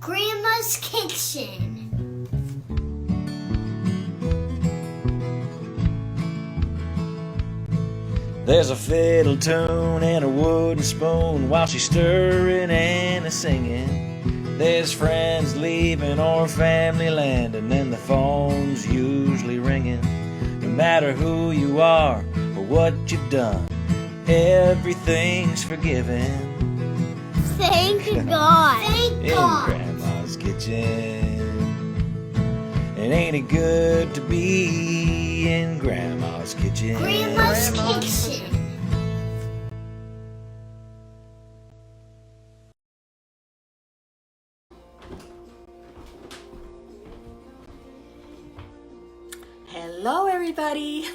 Grandma's Kitchen. There's a fiddle tune and a wooden spoon while she's stirring and singing. There's friends leaving or family landing, and the phone's usually ringing. No matter who you are or what you've done, everything's forgiven. Thank God. Thank In God. Grandma's kitchen. And ain't it good to be in Grandma's kitchen? Grandma's Kitchen. Hello everybody,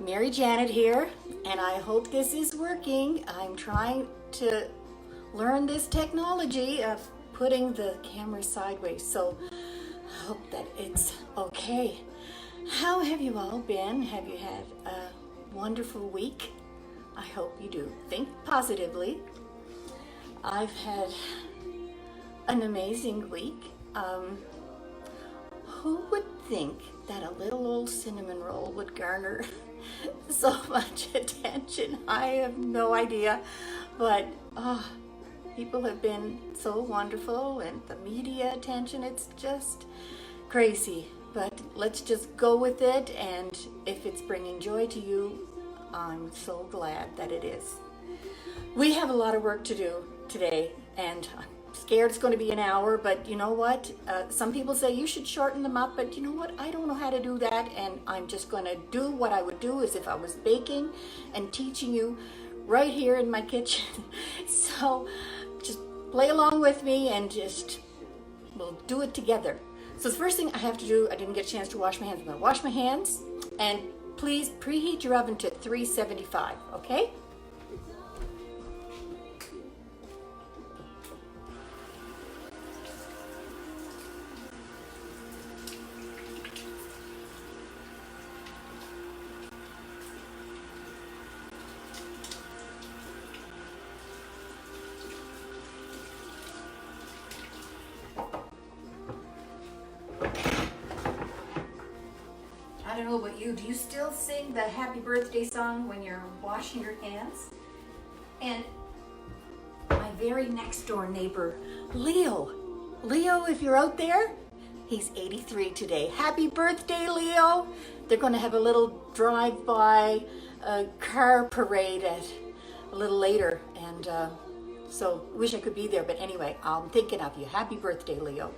Mary Janet here, and I hope this is working. I'm trying to learn this technology of putting the camera sideways, so I hope that it's okay. How have you all been? Have you had a wonderful week? I hope you do. Think positively. I've had an amazing week. Who would think that a little old cinnamon roll would garner so much attention? I have no idea, but people have been so wonderful, and the media attention, it's just crazy. But let's just go with it, and if it's bringing joy to you, I'm so glad that it is. We have a lot of work to do today, and I'm scared it's going to be an hour, but you know what? Some people say you should shorten them up, but you know what? I don't know how to do that, and I'm just going to do what I would do as if I was baking and teaching you right here in my kitchen. So just play along with me, and we'll do it together. So the first thing I have to do, I didn't get a chance to wash my hands. I'm going to wash my hands, and please preheat your oven to 375, okay? I don't know about you, do you still sing the happy birthday song when you're washing your hands? And my very next door neighbor, Leo, if you're out there, he's 83 today. Happy birthday, Leo. They're going to have a little drive-by car parade a little later, and so wish I could be there, but anyway, I'm thinking of you. Happy birthday, Leo.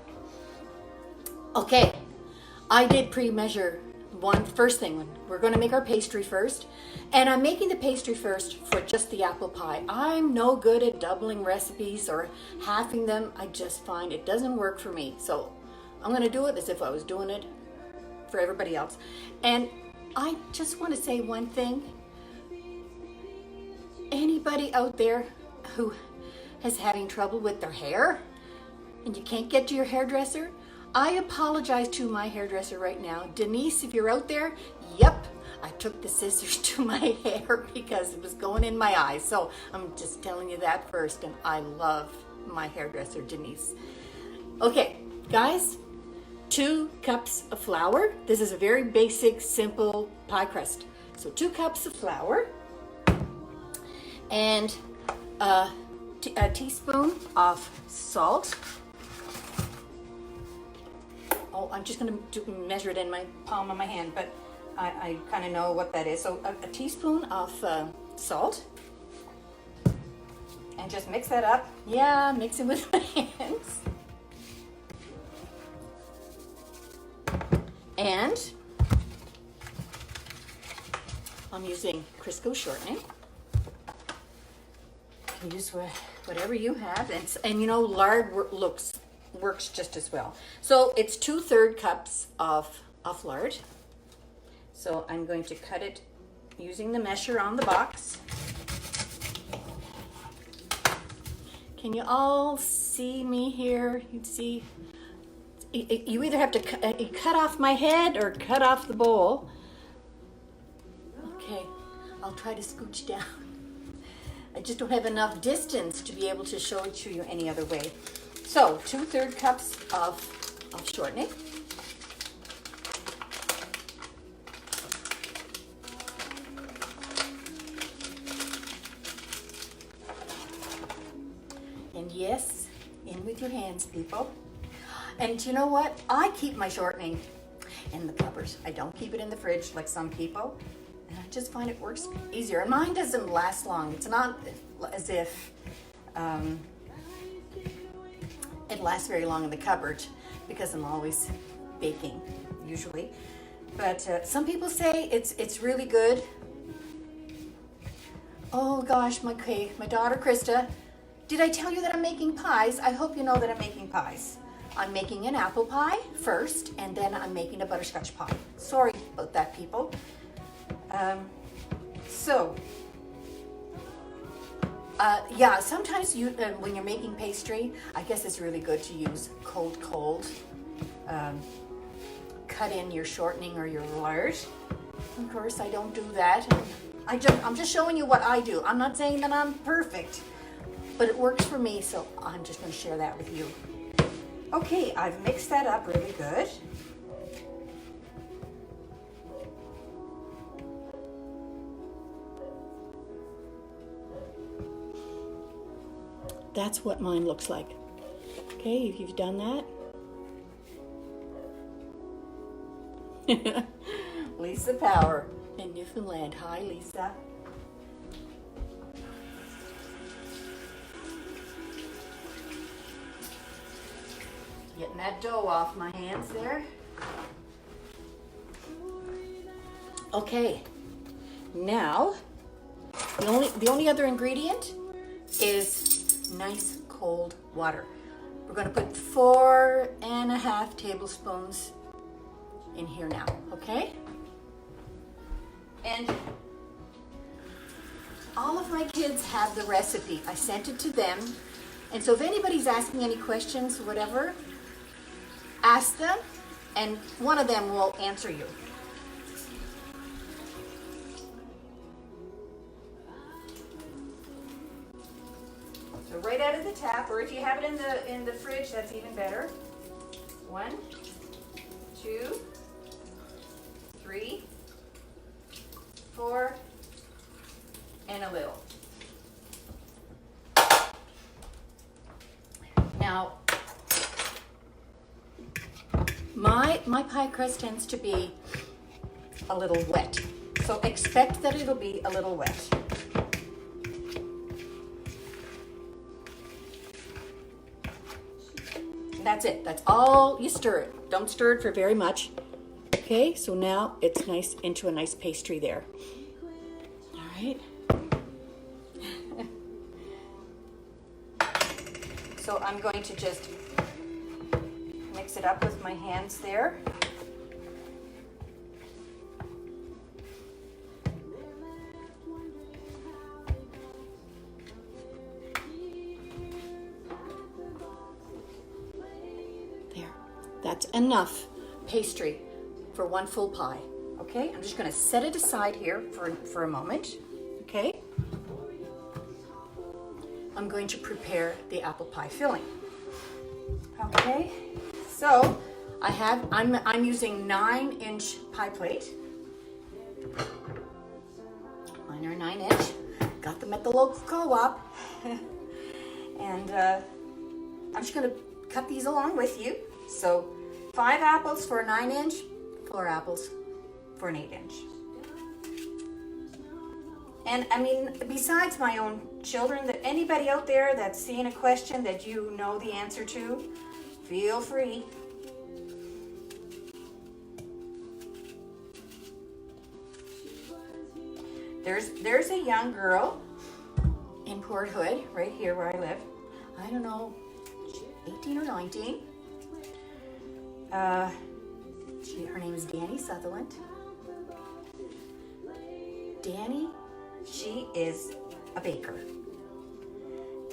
Okay, I did pre-measure first thing. We're going to make our pastry first, and I'm making the pastry first for just the apple pie. I'm no good at doubling recipes or halving them. I just find it doesn't work for me, so I'm going to do it as if I was doing it for everybody else. And I just want to say one thing. Anybody out there who is having trouble with their hair and you can't get to your hairdresser, I apologize to my hairdresser right now. Denise, if you're out there, yep, I took the scissors to my hair because it was going in my eyes. So I'm just telling you that first, and I love my hairdresser, Denise. Okay, guys, 2 cups of flour. This is a very basic, simple pie crust. So 2 cups of flour and a teaspoon of salt. Oh, I'm just going to measure it in my palm of my hand, but I kind of know what that is. So a teaspoon of salt, and just mix that up. Yeah, mix it with my hands. And I'm using Crisco shortening. You can use whatever you have, and you know, lard works just as well. So it's 2/3 cups of lard. So I'm going to cut it using the mesher on the box. Can you all see me here? You see, you either have to cut off my head or cut off the bowl. Okay, I'll try to scooch down. I just don't have enough distance to be able to show it to you any other way. So 2/3 cups of shortening. And yes, in with your hands, people. And you know what? I keep my shortening in the cupboard. I don't keep it in the fridge like some people. And I just find it works easier. And mine doesn't last long. It's not as if it lasts very long in the cupboard because I'm always baking, usually. But some people say it's really good. Oh gosh, my daughter Krista, did I tell you that I'm making pies? I hope you know that I'm making pies. I'm making an apple pie first, and then I'm making a butterscotch pie. Sorry about that, people. Yeah, sometimes when you're making pastry, I guess it's really good to use cold. Cut in your shortening or your lard. Of course, I don't do that. I'm just showing you what I do. I'm not saying that I'm perfect, but it works for me, so I'm just going to share that with you. Okay, I've mixed that up really good. That's what mine looks like. Okay, if you've done that. Lisa Power in Newfoundland. Hi, Lisa. Getting that dough off my hands there. Okay, now the only other ingredient is nice cold water. We're going to put 4.5 tablespoons in here now, okay? And all of my kids have the recipe. I sent it to them. And so if anybody's asking any questions, whatever, ask them, and one of them will answer you. So right out of the tap, or if you have it in the fridge, that's even better. 1, 2, 3, 4, and a little. Now, my pie crust tends to be a little wet, so expect that it'll be a little wet. That's it. That's all you stir it. Don't stir it for very much. Okay, so now it's nice into a nice pastry there. All right. So I'm going to just mix it up with my hands there. There. That's enough pastry for one full pie. Okay, I'm just going to set it aside here for a moment. Okay. I'm going to prepare the apple pie filling. Okay, so I'm using 9-inch pie plate. Mine are 9-inch. Got them at the local co-op. And I'm just going to cut these along with you. So 5 apples for a 9-inch, 4 apples for an 8-inch. And I mean, besides my own children, that anybody out there that's seeing a question that you know the answer to, feel free. There's a young girl in Port Hood, right here where I live. I don't know, 18 or 19. Her name is Danny Sutherland. Danny, she is a baker.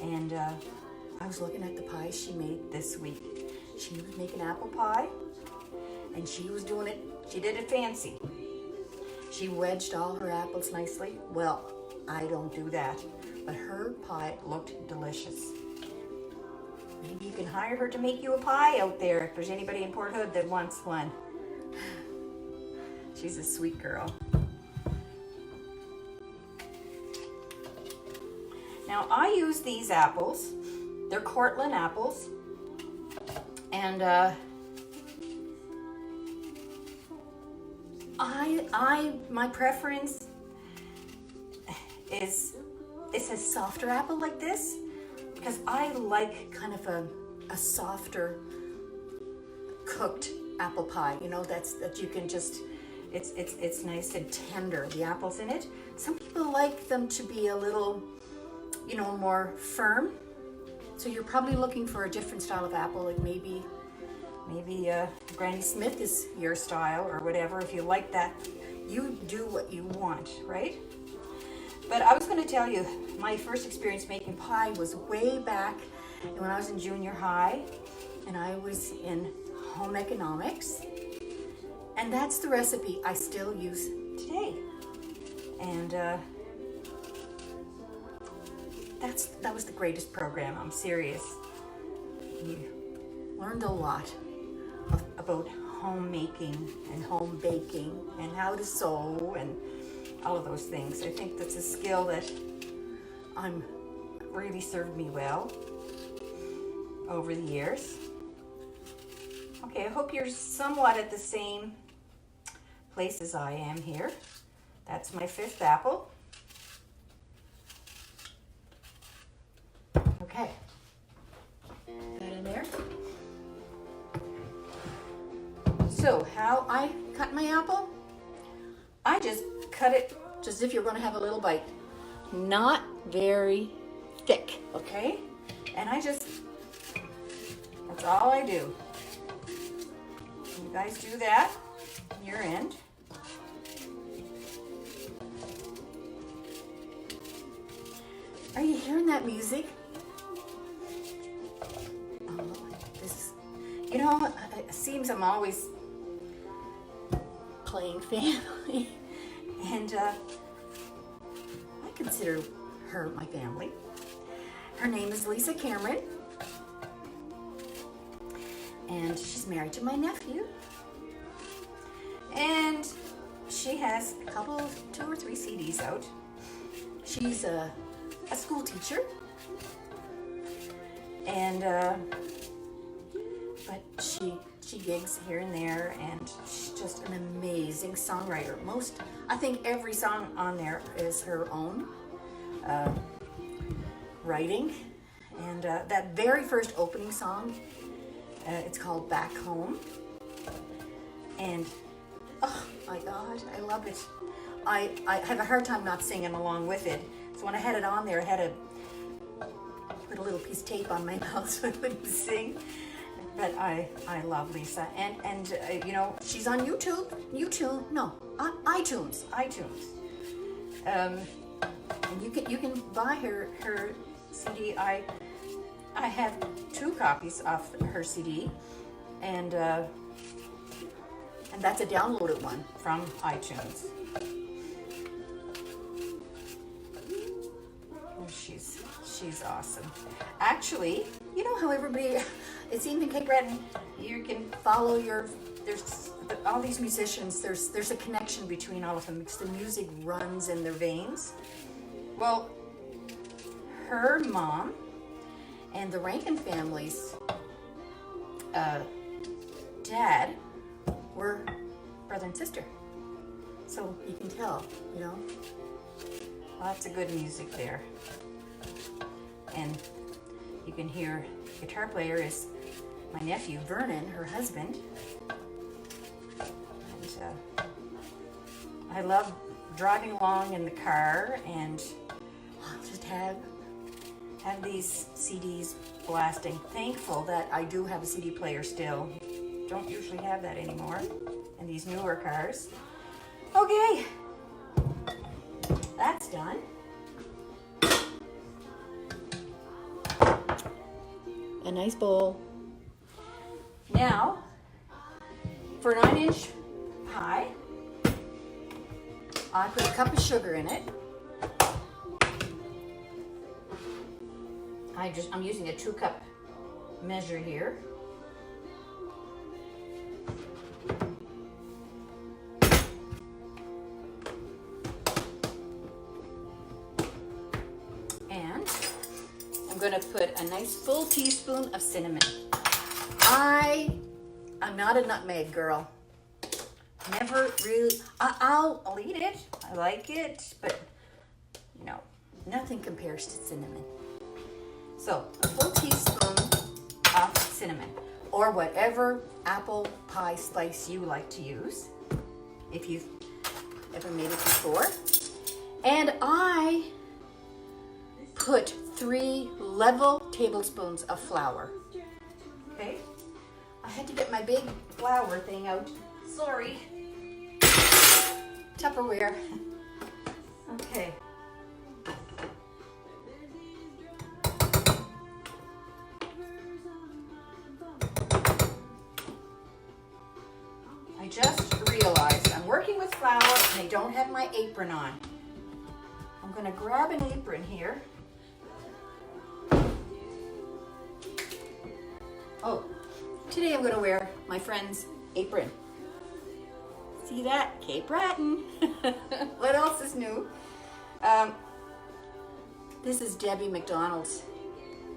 And I was looking at the pies she made this week. She was making apple pie, and she was doing it, she did it fancy. She wedged all her apples nicely. Well, I don't do that, but her pie looked delicious. Maybe you can hire her to make you a pie out there if there's anybody in Port Hood that wants one. She's a sweet girl. Now I use these apples. They're Cortland apples. And my preference is it's a softer apple like this, because I like kind of a softer cooked apple pie, you know, that you can just, it's nice and tender, the apples in it. Some people like them to be a little, you know, more firm. So you're probably looking for a different style of apple, like maybe Granny Smith is your style or whatever. If you like that, you do what you want, right? But I was going to tell you, my first experience making pie was way back when I was in junior high, and I was in home economics, and that's the recipe I still use today. And that was the greatest program. I'm serious. You learned a lot about homemaking and home baking and how to sew and all of those things. I think that's a skill that really served me well over the years. Okay, I hope you're somewhat at the same place as I am here. That's my 5th apple. Okay, that in there. So how I cut my apple, I just cut it just as if you're going to have a little bite. Not very thick, okay? And that's all I do. You guys do that on your end. Are you hearing that music? You know, it seems I'm always playing family, and I consider her my family. Her name is Lisa Cameron, and she's married to my nephew, and she has a couple, 2 or 3 CDs out. She's a school teacher, and but she gigs here and there, and she's just an amazing songwriter. I think every song on there is her own writing, and that very first opening song, it's called Back Home, and oh my God, I love it. I have a hard time not singing along with it, so when I had it on there, I had to put a little piece of tape on my mouth so I couldn't sing. But I love Lisa, and you know, she's on iTunes. And you can buy her CD. I have 2 copies of her CD, and that's a downloaded one from iTunes. Oh, she's awesome. Actually, you know how everybody, it's even Cape Breton, you can follow there's all these musicians, there's a connection between all of them because the music runs in their veins. Well, her mom and the Rankin family's dad were brother and sister. So you can tell, you know, lots of good music there. And you can hear guitar player is my nephew Vernon, her husband. And I love driving along in the car and just have these CDs blasting. Thankful that I do have a CD player still. Don't usually have that anymore in these newer cars. Okay, that's done. A nice bowl. Now, for a 9-inch pie, I put a cup of sugar in it. I'm using a 2-cup measure here. And I'm going to put a nice full teaspoon of cinnamon. I'm not a nutmeg girl. Never really, I'll eat it. I like it, but no, nothing compares to cinnamon. So a full teaspoon of cinnamon, or whatever apple pie spice you like to use, if you've ever made it before. And I put 3 level tablespoons of flour. Okay, I had to get my big flour thing out. Sorry. Tupperware. Okay. I just realized I'm working with flour and I don't have my apron on. I'm going to grab an apron here. Oh, today I'm going to wear my friend's apron. See that? Cape Breton. What else is new? This is Debbie McDonald's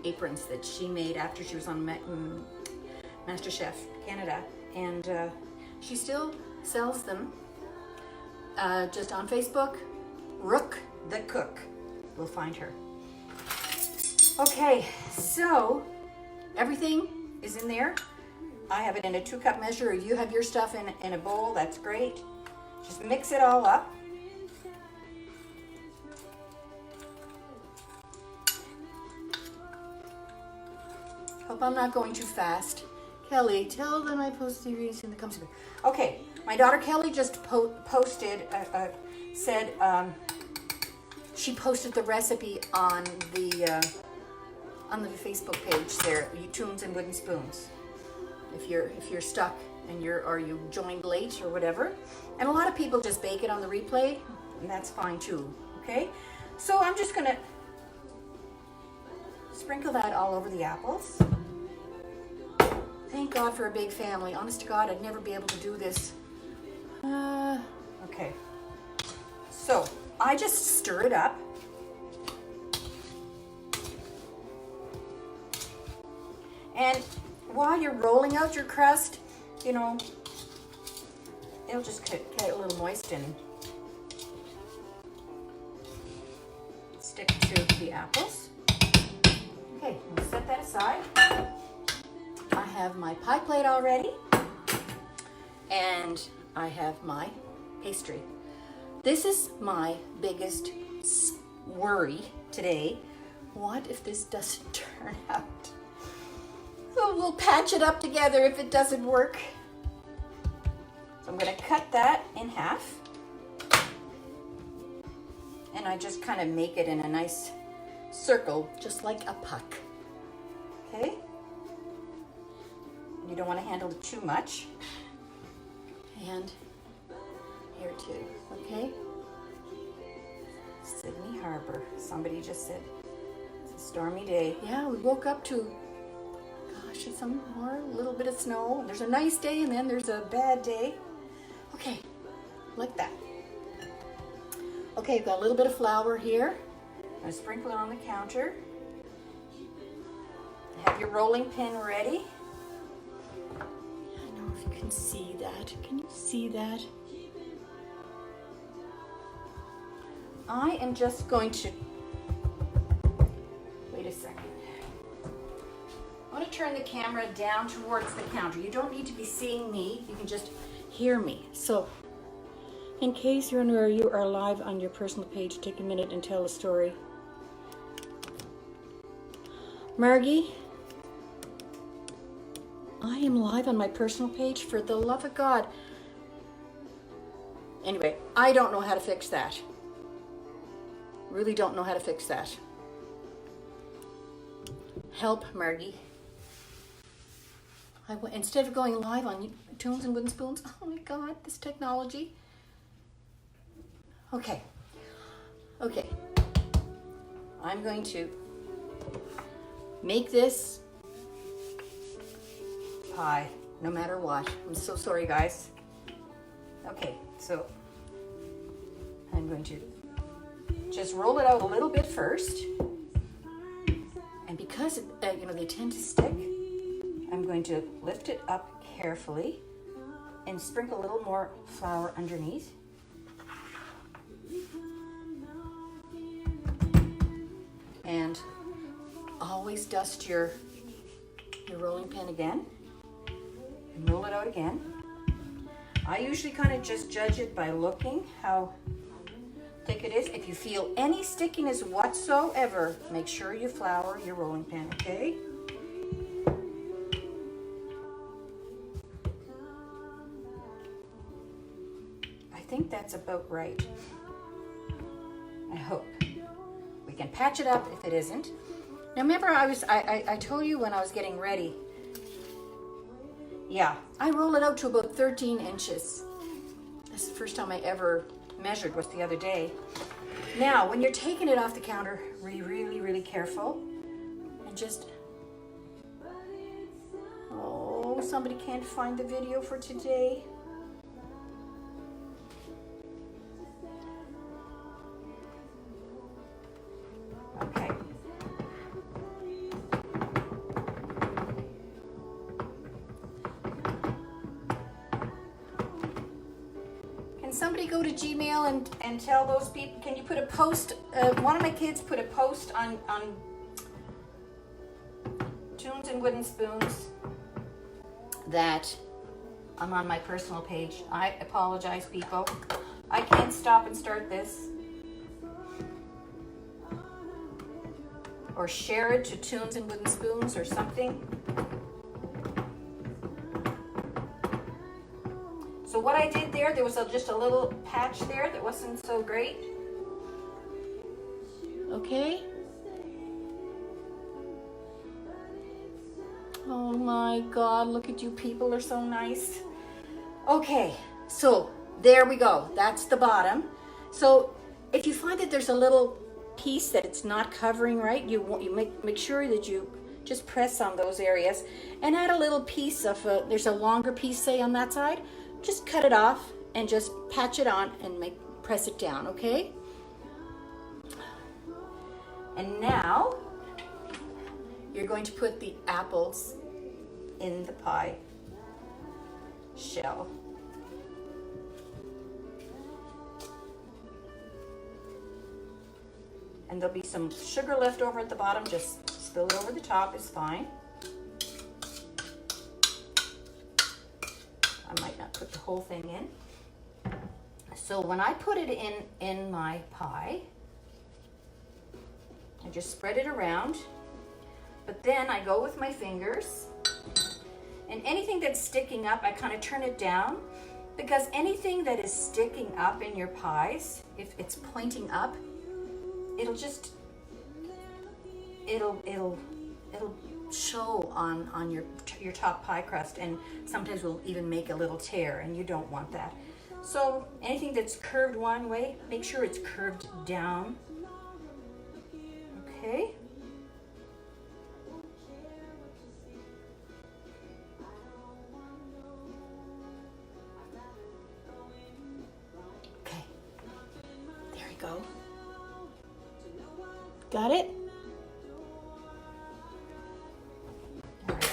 aprons that she made after she was on MasterChef Canada. And she still sells them just on Facebook. Rook the Cook. We'll find her. Okay, so everything is in there. I have it in a 2-cup measure. You have your stuff in a bowl. That's great. Just mix it all up. Hope I'm not going too fast. Kelly, tell them I post the reason that comes to me. Okay, my daughter Kelly just posted, said she posted the recipe on the Facebook page there, Tunes and Wooden Spoons. If you're stuck and you joined late or whatever. And a lot of people just bake it on the replay, and that's fine too, okay? So I'm just gonna sprinkle that all over the apples. Thank God for a big family. Honest to God, I'd never be able to do this. Okay. So I just stir it up. And while you're rolling out your crust, you know, it'll just get a little moist and stick to the apples. Okay, we'll set that aside. I have my pie plate already, and I have my pastry. This is my biggest worry today. What if this doesn't turn out? So we'll patch it up together if it doesn't work. So I'm going to cut that in half. And I just kind of make it in a nice circle, just like a puck. Okay? You don't want to handle it too much. And here too, okay? Sydney Harbor. Somebody just said it's a stormy day. Yeah, we woke up to some more, a little bit of snow. There's a nice day and then there's a bad day. Okay, like that. Okay, I've got a little bit of flour here. I'm gonna sprinkle it on the counter. Have your rolling pin ready. I don't know if you can see that. Can you see that? I am just going to, wait a second. I want to turn the camera down towards the counter. You don't need to be seeing me. You can just hear me. So, in case you're unaware, you are live on your personal page. Take a minute and tell a story. Margie, I am live on my personal page, for the love of God. Anyway, I don't know how to fix that. Really don't know how to fix that. Help, Margie. Instead of going live on Tunes and Wooden Spoons, oh my God, this technology. Okay. I'm going to make this pie, no matter what. I'm so sorry, guys. Okay, so I'm going to just roll it out a little bit first. And because you know, they tend to stick, I'm going to lift it up carefully and sprinkle a little more flour underneath. And always dust your rolling pin again and roll it out again. I usually kind of just judge it by looking how thick it is. If you feel any stickiness whatsoever, make sure you flour your rolling pin, okay? I think that's about right. I hope. We can patch it up if it isn't. Now remember, I told you when I was getting ready. Yeah, I roll it out to about 13 inches. That's the first time I ever measured, was the other day. Now, when you're taking it off the counter, be really, really careful. And just, oh, somebody can't find the video for today. Okay. Can somebody go to Gmail and tell those people, can you put a post, one of my kids put a post on Tunes and Wooden Spoons that I'm on my personal page. I apologize, people. I can't stop and start this. Or share it to Tunes and Wooden Spoons or something. So what I did there was just a little patch there that wasn't so great. Okay. Oh my God, look at you, people are so nice. Okay, so there we go. That's the bottom. So if you find that there's a little piece that it's not covering right, you make sure that you just press on those areas and add a little piece of there's a longer piece, say, on that side. Just cut it off and just patch it on and press it down, okay? And now you're going to put the apples in the pie shell. And there'll be some sugar left over at the bottom. Just spill it over the top is fine. I might not put the whole thing in. So when I put it in my pie, I just spread it around, but then I go with my fingers, and anything that's sticking up, I kind of turn it down, because anything that is sticking up in your pies, if it's pointing up, it'll show on your top pie crust, and sometimes will even make a little tear, and you don't want that. So anything that's curved one way, make sure it's curved down. Okay. Okay. There we go. Got it? All right.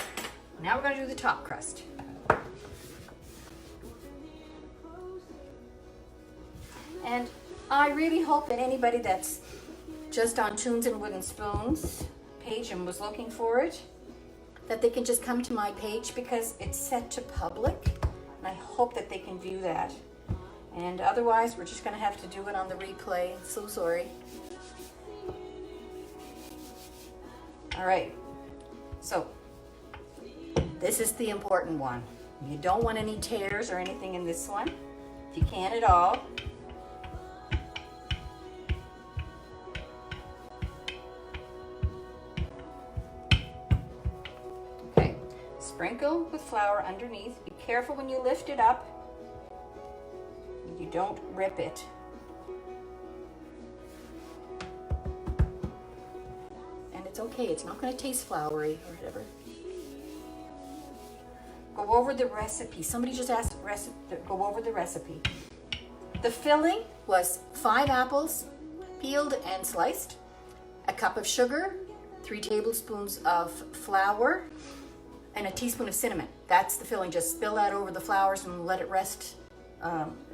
Now we're going to do the top crust. And I really hope that anybody that's just on Tunes and Wooden Spoons page and was looking for it, that they can just come to my page, because it's set to public, and I hope that they can view that. And otherwise, we're just going to have to do it on the replay. So sorry. All right, so this is the important one. You don't want any tears or anything in this one, if you can at all. Okay, sprinkle with flour underneath. Be careful when you lift it up, you don't rip it. It's okay, it's not going to taste floury or whatever. go over the recipe. Somebody just asked go over the recipe. The filling was 5 apples, peeled and sliced, a cup of sugar, 3 tablespoons of flour, and a teaspoon of cinnamon. That's the filling. Just spill that over the flours and let it rest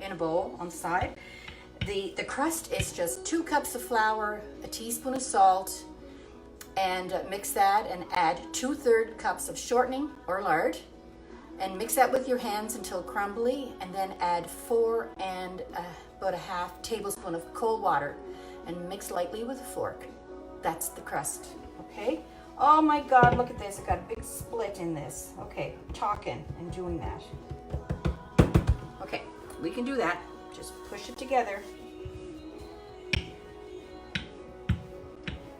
in a bowl on the side. The crust is just 2 cups of flour, a teaspoon of salt, and mix that and add 2/3 cups of shortening or lard, and mix that with your hands until crumbly, and then add 4 and about a half tablespoon of cold water and mix lightly with a fork. That's the crust, okay? Oh my God, look at this. I got a big split in this. Okay, talking and doing that. Okay, we can do that. Just push it together.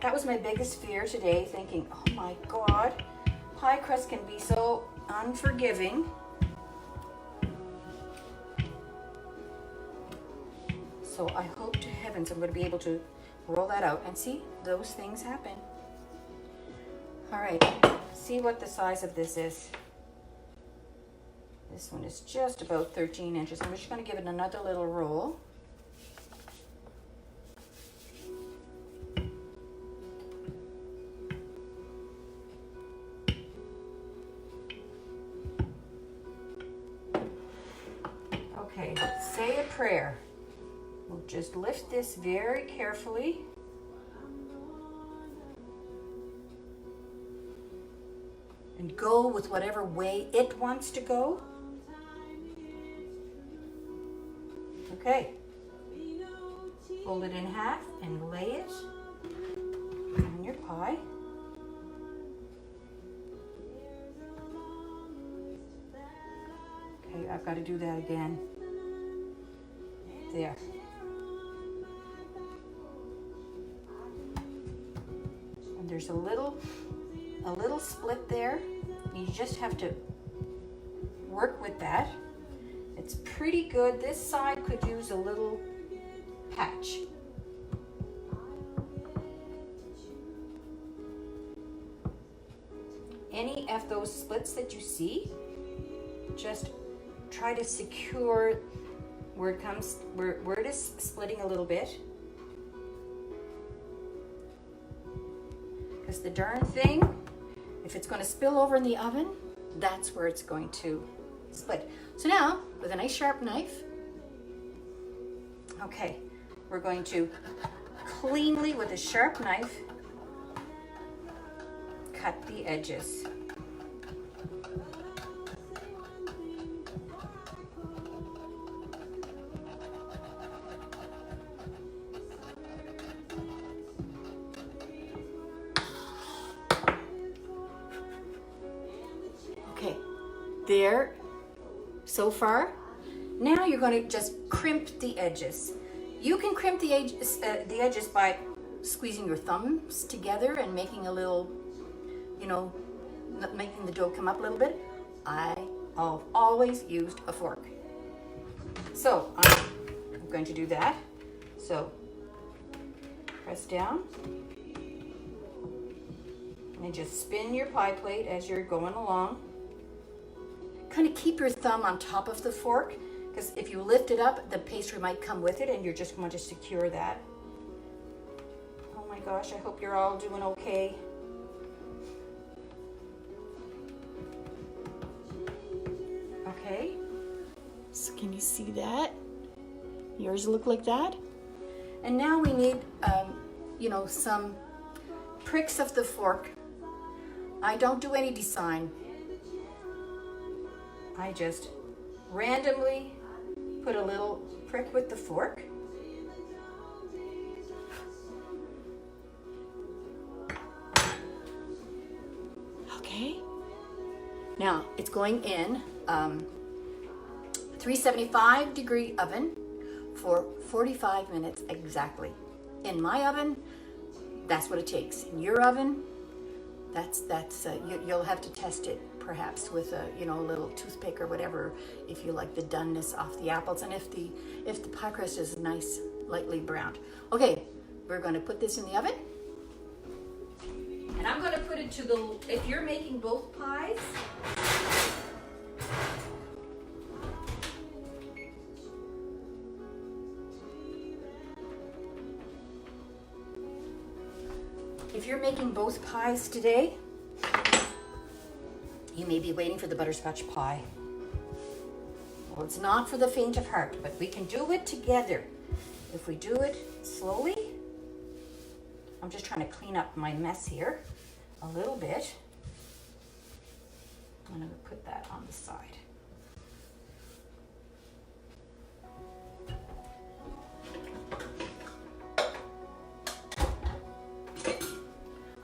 That was my biggest fear today, thinking, oh my God, pie crust can be so unforgiving. So I hope to heavens I'm going to be able to roll that out and see those things happen. All right, see what the size of this is. This one is just about 13 inches. I'm just going to give it another little roll. Okay, say a prayer. We'll just lift this very carefully. And go with whatever way it wants to go. Okay. Fold it in half and lay it on your pie. Okay, I've got to do that again. There. And there's a little split there. You just have to work with that. It's pretty good. This side could use a little patch. Any of those splits that you see, just try to secure where it comes, where it is splitting a little bit. Because the darn thing, if it's going to spill over in the oven, that's where it's going to split. So now, with a nice sharp knife, okay, we're going to cleanly, with a sharp knife, cut the edges. Okay, there, so far. Now you're going to just crimp the edges. You can crimp the edges by squeezing your thumbs together and making a little, you know, making the dough come up a little bit. I've always used a fork. So I'm going to do that. So press down and just spin your pie plate as you're going along. Kind of keep your thumb on top of the fork, because if you lift it up, the pastry might come with it, and you're just going to secure that. Oh my gosh, I hope you're all doing okay. Okay, so can you see that? Yours look like that? And now we need, you know, some pricks of the fork. I don't do any design. I just randomly put a little prick with the fork. Okay. Now it's going in 375 degree oven for 45 minutes exactly. In my oven, that's what it takes. In your oven, you'll have to test it perhaps with a, you know, a little toothpick or whatever, if you like the doneness off the apples, and if the pie crust is nice lightly browned. Okay, we're going to put this in the oven, and I'm going to put it to the, if you're making both pies, If you're making both pies today, you may be waiting for the butterscotch pie. Well, it's not for the faint of heart, but we can do it together. If we do it slowly, I'm just trying to clean up my mess here a little bit. I'm going to put that on the side.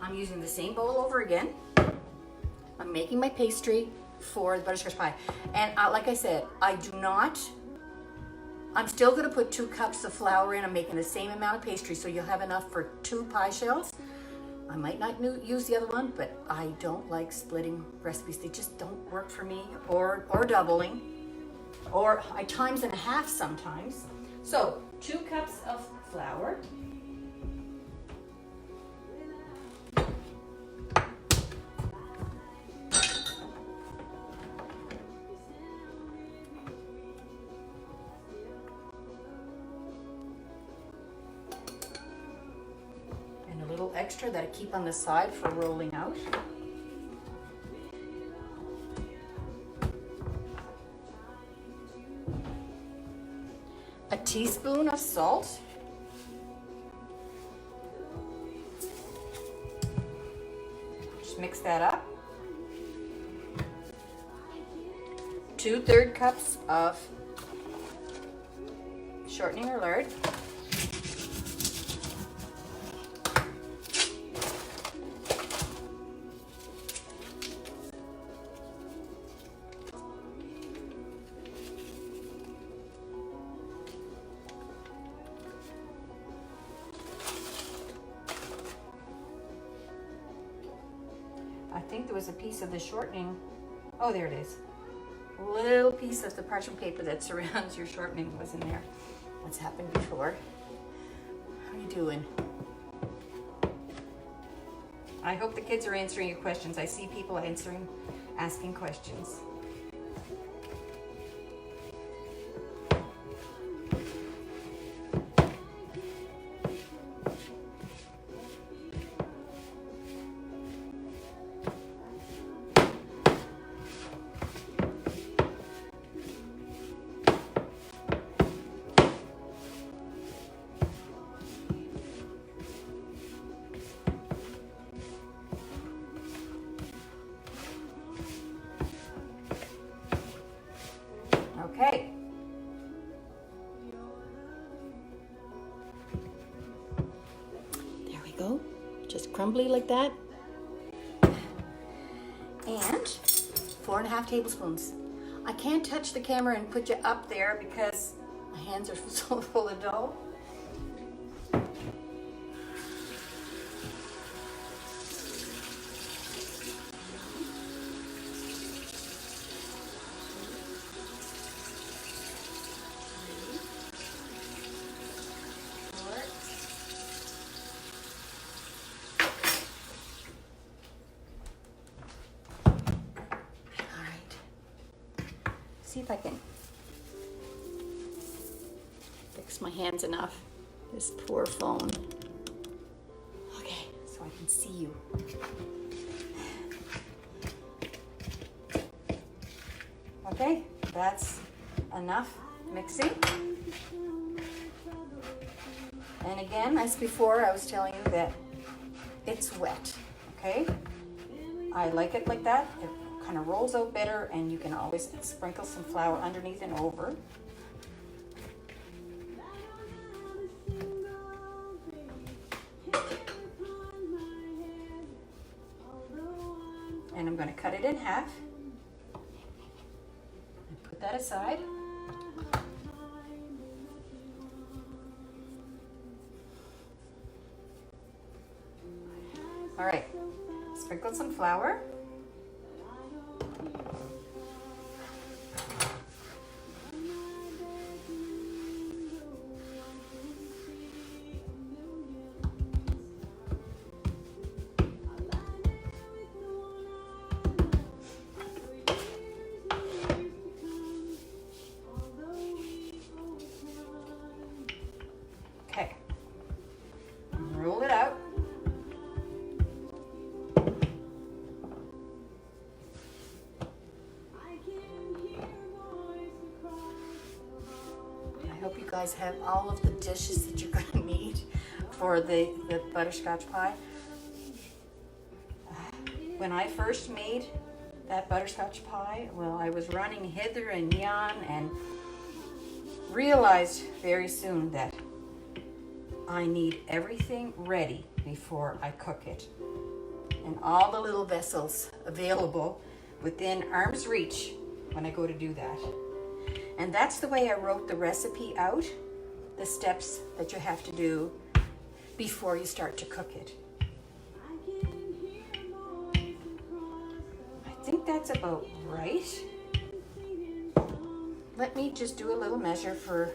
I'm using the same bowl over again. I'm making my pastry for the butterscotch pie. And like I said, I'm still gonna put 2 cups of flour in. I'm making the same amount of pastry, so you'll have enough for 2 pie shells. I might not use the other one, but I don't like splitting recipes. They just don't work for me, or doubling, or I times and a half sometimes. So 2 cups of flour. Extra that I keep on the side for rolling out. A teaspoon of salt. Just mix that up. 2/3 cups of shortening or lard. I think there was a piece of the shortening. Oh, there it is. A little piece of the parchment paper that surrounds your shortening was in there. That's happened before. How are you doing? I hope the kids are answering your questions. I see people asking questions. Okay. There we go. Just crumbly like that. And 4.5 tablespoons. I can't touch the camera and put you up there because my hands are so full of dough. See if I can fix my hands enough. This poor phone. Okay, so I can see you. Okay, that's enough mixing. And again, as before, I was telling you that it's wet, okay? I like it like that. It kind of rolls out better, and you can always sprinkle some flour underneath and over. And I'm going to cut it in half and put that aside. All right, sprinkle some flour. Okay, roll it out. guys have all of the dishes that you're gonna need for the butterscotch pie. When I first made that butterscotch pie, well, I was running hither and yon and realized very soon that I need everything ready before I cook it. And all the little vessels available within arm's reach when I go to do that. And that's the way I wrote the recipe out, the steps that you have to do before you start to cook it. I think that's about right. Let me just do a little measure for,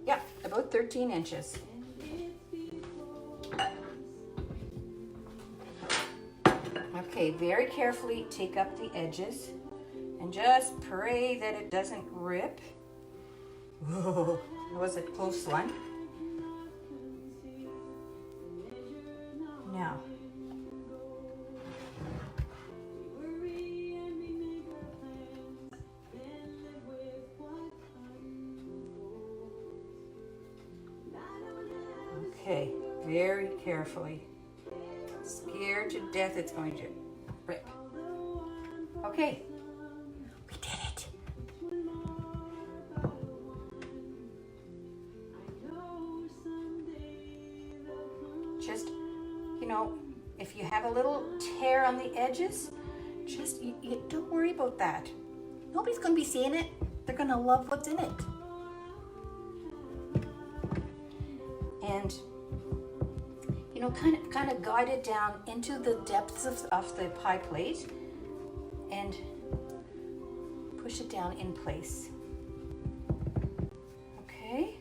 yeah, about 13 inches. Okay, very carefully take up the edges and just pray that it doesn't rip. Whoa, that was a close one. Now, okay, very carefully. Scared to death it's going to rip. Okay, we did it. Just, you know, if you have a little tear on the edges, just you don't worry about that. Nobody's going to be seeing it. They're going to love what's in it. And you know, kind of guide it down into the depths of the pie plate and push it down in place. Okay.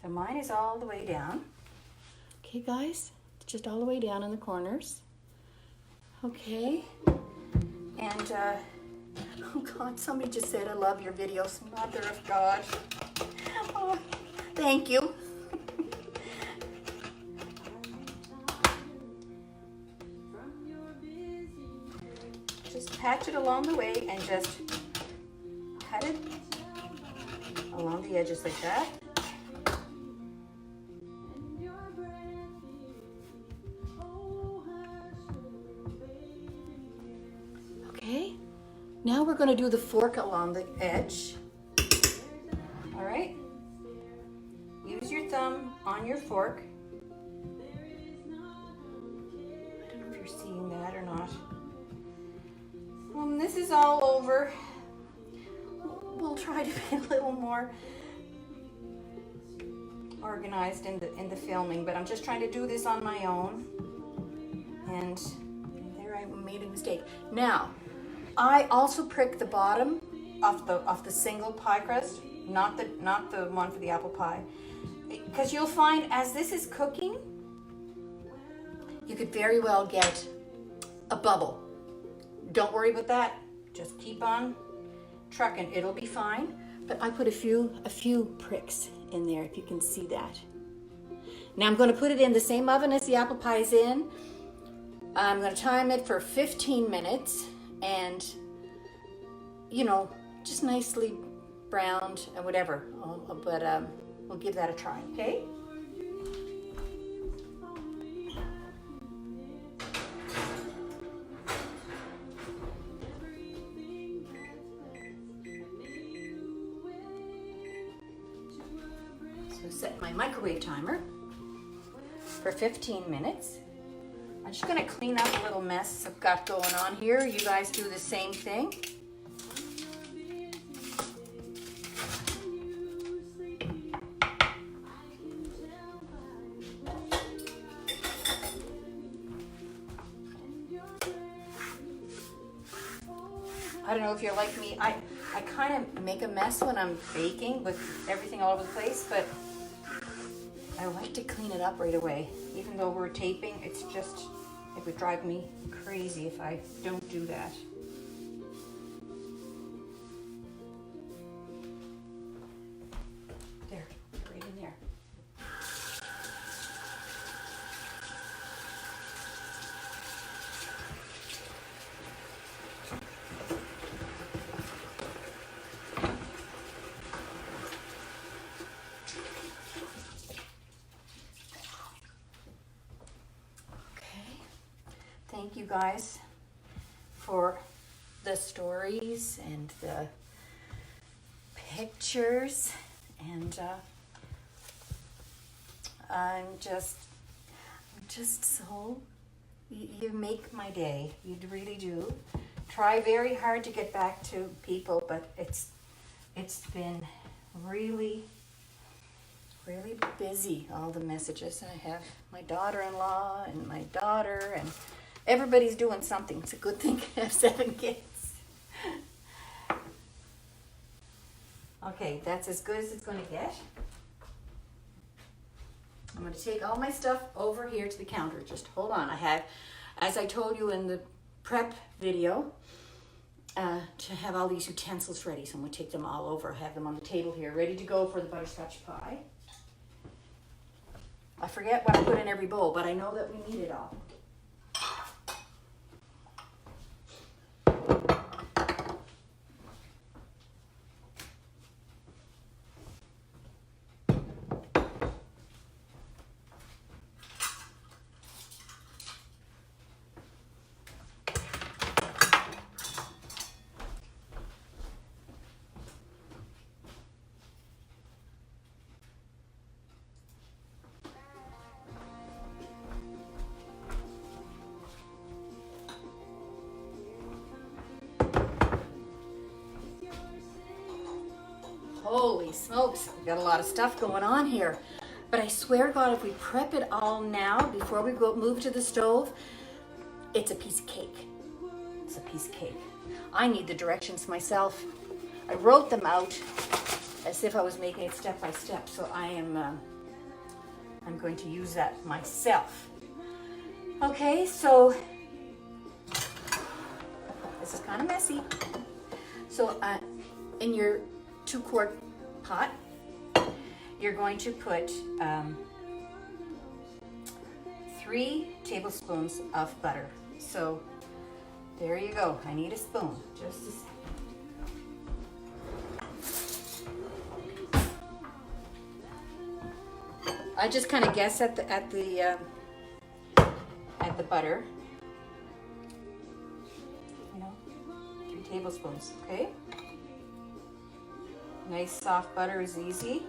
So mine is all the way down. Okay, guys, it's just all the way down in the corners. Okay. And, oh God, somebody just said, I love your videos. Mother of God. Oh, thank you. Just patch it along the way and just cut it along the edges like that. Okay, now we're going to do the fork along the edge. All right, use your thumb on your fork. I don't know if you're seeing that or not. When this is all over, we'll try to be a little more organized in the filming, but I'm just trying to do this on my own. And there I made a mistake. Now, I also prick the bottom of the single pie crust, not the one for the apple pie, because you'll find as this is cooking, you could very well get a bubble. Don't worry about that. Just keep on trucking. It'll be fine. But I put a few pricks in there, if you can see that. Now I'm going to put it in the same oven as the apple pie is in. I'm going to time it for 15 minutes and, you know, just nicely browned and whatever. But we'll give that a try, okay? Set my microwave timer for 15 minutes. I'm just going to clean up a little mess I've got going on here. You guys do the same thing. I don't know if you're like me. I kind of make a mess when I'm baking with everything all over the place, but I like to clean it up right away. Even though we're taping, it would drive me crazy if I don't do that. There, right in there. guys for the stories and the pictures, and I'm just so, you make my day. You really do. Try very hard to get back to people, but it's been really busy, all the messages. I have my daughter-in-law and my daughter, and everybody's doing something. It's a good thing I have 7 kids. Okay, that's as good as it's going to get. I'm going to take all my stuff over here to the counter. Just hold on. I have, as I told you in the prep video, to have all these utensils ready. So I'm going to take them all over. I have them on the table here, ready to go for the butterscotch pie. I forget what I put in every bowl, but I know that we need it all. Holy smokes, we've got a lot of stuff going on here. But I swear to God, if we prep it all now, before we go move to the stove, it's a piece of cake. It's a piece of cake. I need the directions myself. I wrote them out as if I was making it step by step, so I'm going to use that myself. Okay, so this is kind of messy. So in your 2-quart pot, you're going to put 3 tablespoons of butter. So there you go. I need a spoon. Just a second. I just kind of guess at the butter. You know, 3 tablespoons. Okay. Nice soft butter is easy.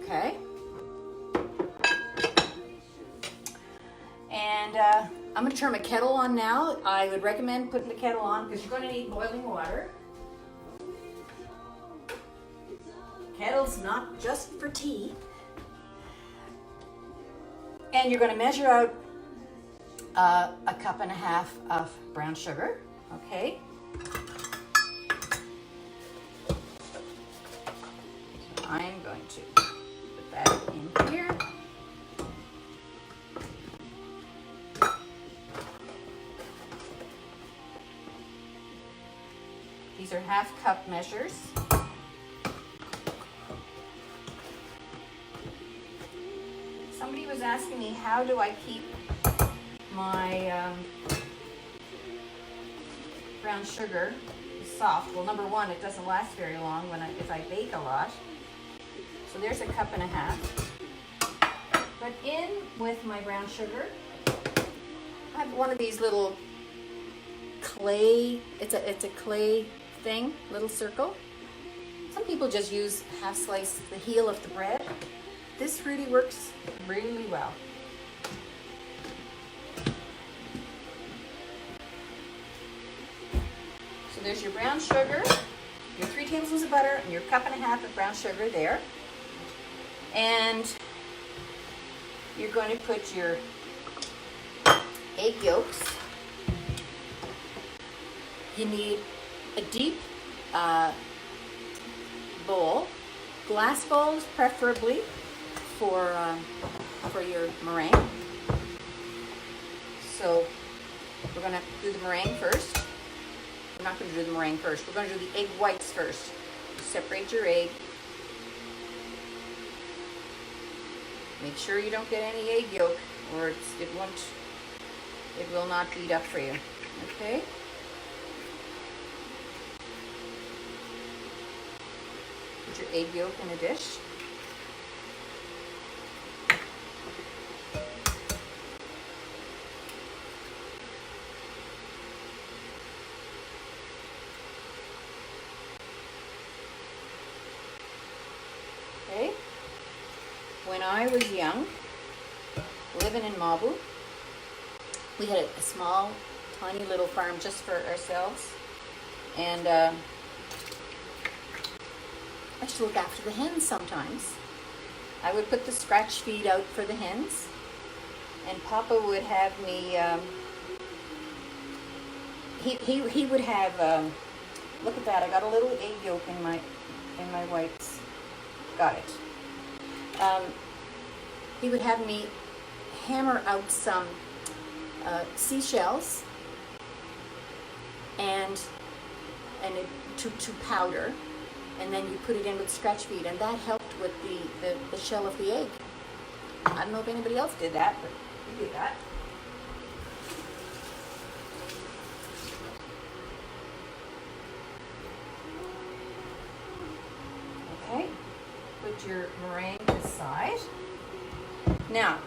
Okay. And I'm going to turn my kettle on now. I would recommend putting the kettle on because you're going to need boiling water. Kettle's not just for tea. And you're going to measure out 1.5 cups of brown sugar. Okay. I'm going to put that in here. These are 1/2 cup measures. Somebody was asking me, how do I keep my brown sugar soft? Well, number one, it doesn't last very long if I bake a lot. So there's 1.5 cups. But in with my brown sugar, I have one of these little clay, it's a clay thing, little circle. Some people just use half slice the heel of the bread. This really works really well. So there's your brown sugar, your 3 tablespoons of butter, and your 1.5 cups of brown sugar there. And you're going to put your egg yolks. You need a deep bowl, glass bowls preferably for your meringue. So we're going to do the meringue first. We're not going to do the meringue first. We're going to do the egg whites first. Separate your egg. Make sure you don't get any egg yolk, or it will not beat up for you. Okay. Put your egg yolk in a dish. I was young, living in Mabu, we had a small, tiny little farm just for ourselves. And I used to look after the hens sometimes. I would put the scratch feed out for the hens, and Papa would have me, he would have, look at that, I got a little egg yolk in my whites. Got it. He would have me hammer out some seashells and it to powder, and then you put it in with scratch feed, and that helped with the shell of the egg. I don't know if anybody else did that, but we did that. Okay, put your meringue aside. Now,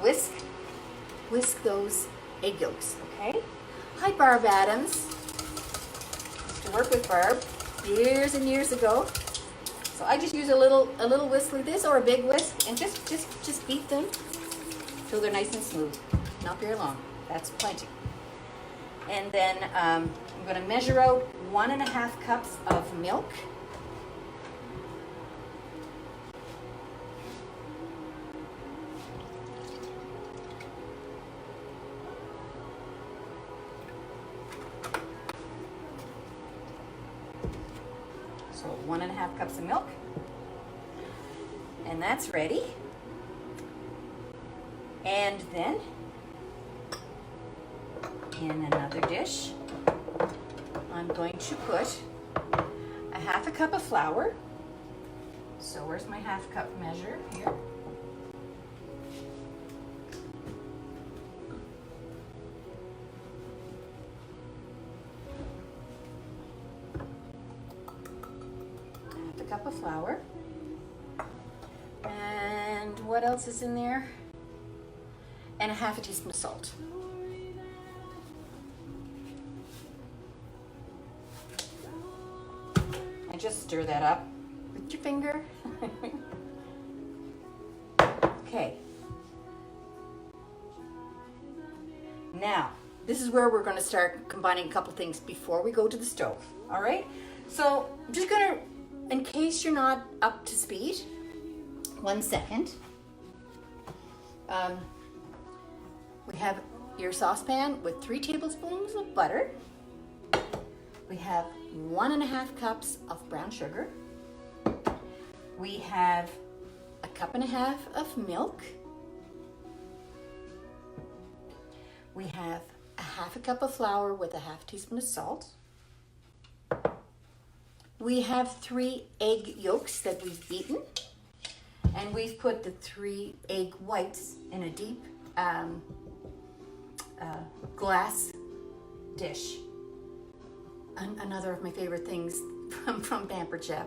whisk those egg yolks, okay? Hi, Barb Adams. Used to work with Barb years and years ago. So I just use a little whisk like this, or a big whisk, and just beat them till they're nice and smooth. Not very long. That's plenty. And then I'm going to measure out 1.5 cups of milk. So 1.5 cups of milk, and that's ready. And then in another dish, I'm going to put 1/2 cup of flour. So where's my 1/2 cup measure here? Cup of flour. And what else is in there? And 1/2 teaspoon of salt. And just stir that up with your finger. Okay. Now, this is where we're going to start combining a couple things before we go to the stove. All right? So I'm just going to, in case you're not up to speed, 1 second. We have your saucepan with 3 tablespoons of butter. We have 1.5 cups of brown sugar. We have 1.5 cups of milk. We have 1/2 cup of flour with 1/2 teaspoon of salt. We have 3 egg yolks that we've beaten, and we've put the 3 egg whites in a deep glass dish. Another of my favorite things from Pampered Chef.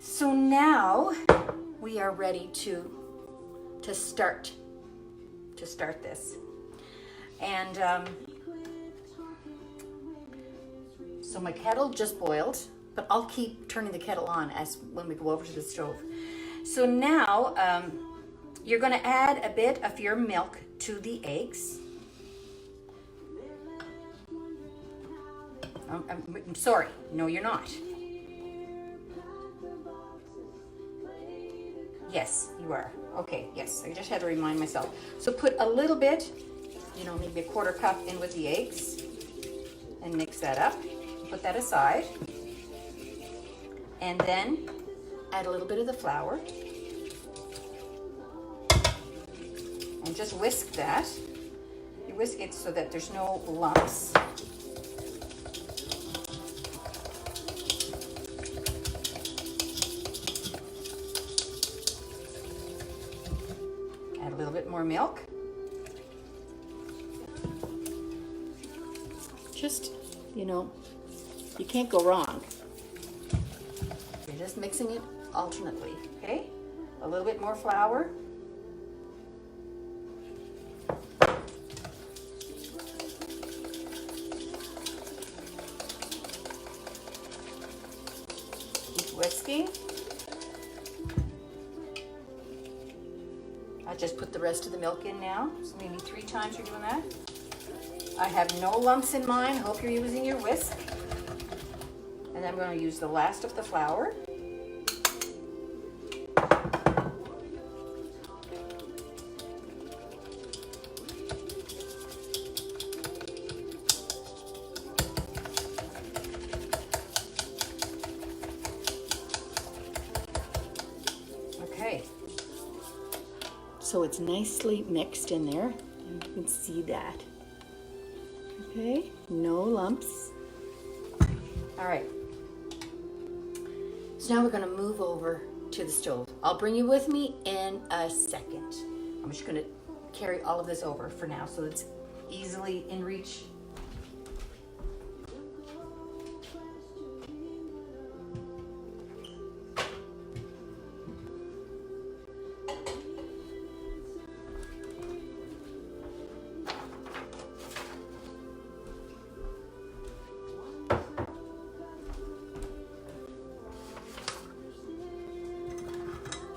So now we are ready to start this, and so my kettle just boiled, but I'll keep turning the kettle on as when we go over to the stove. So now you're going to add a bit of your milk to the eggs. I'm sorry, no you're not. Yes, you are. Okay, yes, I just had to remind myself. So put a little bit, maybe 1/4 cup in with the eggs, and mix that up. Put that aside, and then add a little bit of the flour, and just whisk that. You whisk it so that there's no lumps. Add a little bit more milk. Just, you can't go wrong. You're just mixing it alternately, okay? A little bit more flour. Keep cooking. I just put the rest of the milk in now. So maybe 3 times you're doing that. I have no lumps in mine. Hope you're using your whisk. And I'm going to use the last of the flour. Okay. So it's nicely mixed in there, and you can see that. Okay, no lumps. All right. So now we're going to move over to the stove. I'll bring you with me in a second. I'm just going to carry all of this over for now so it's easily in reach.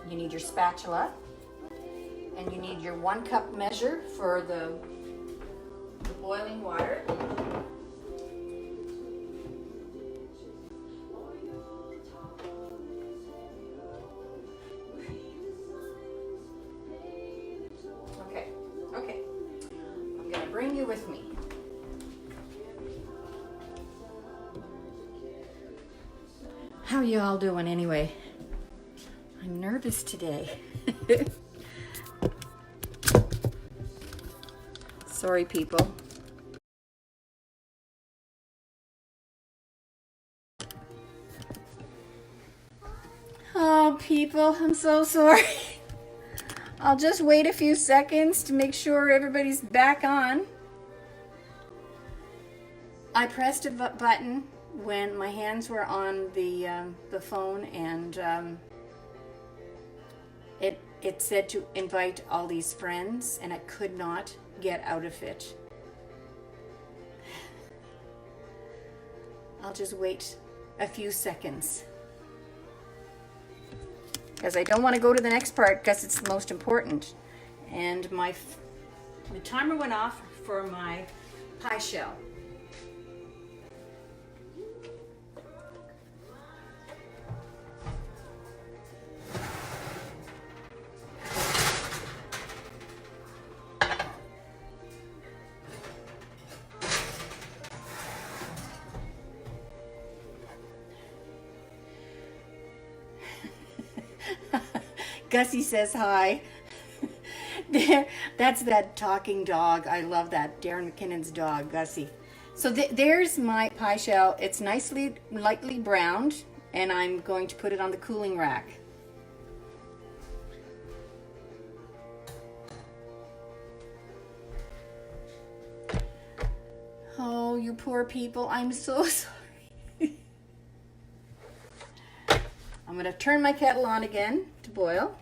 You need your spatula, and you need your 1 cup measure for the boiling water. Okay. I'm gonna bring you with me. How you all doing anyway? I'm nervous today. Sorry, people. Oh, people, I'm so sorry. I'll just wait a few seconds to make sure everybody's back on. I pressed a button when my hands were on the phone, and it said to invite all these friends, and I could not get out of it. I'll just wait a few seconds, because I don't want to go to the next part because it's the most important. And the timer went off for my pie shell. Gussie says hi. That's that talking dog. I love that. Darren McKinnon's dog, Gussie. So there's my pie shell. It's nicely, lightly browned, and I'm going to put it on the cooling rack. Oh, you poor people. I'm so sorry. I'm going to turn my kettle on again to boil.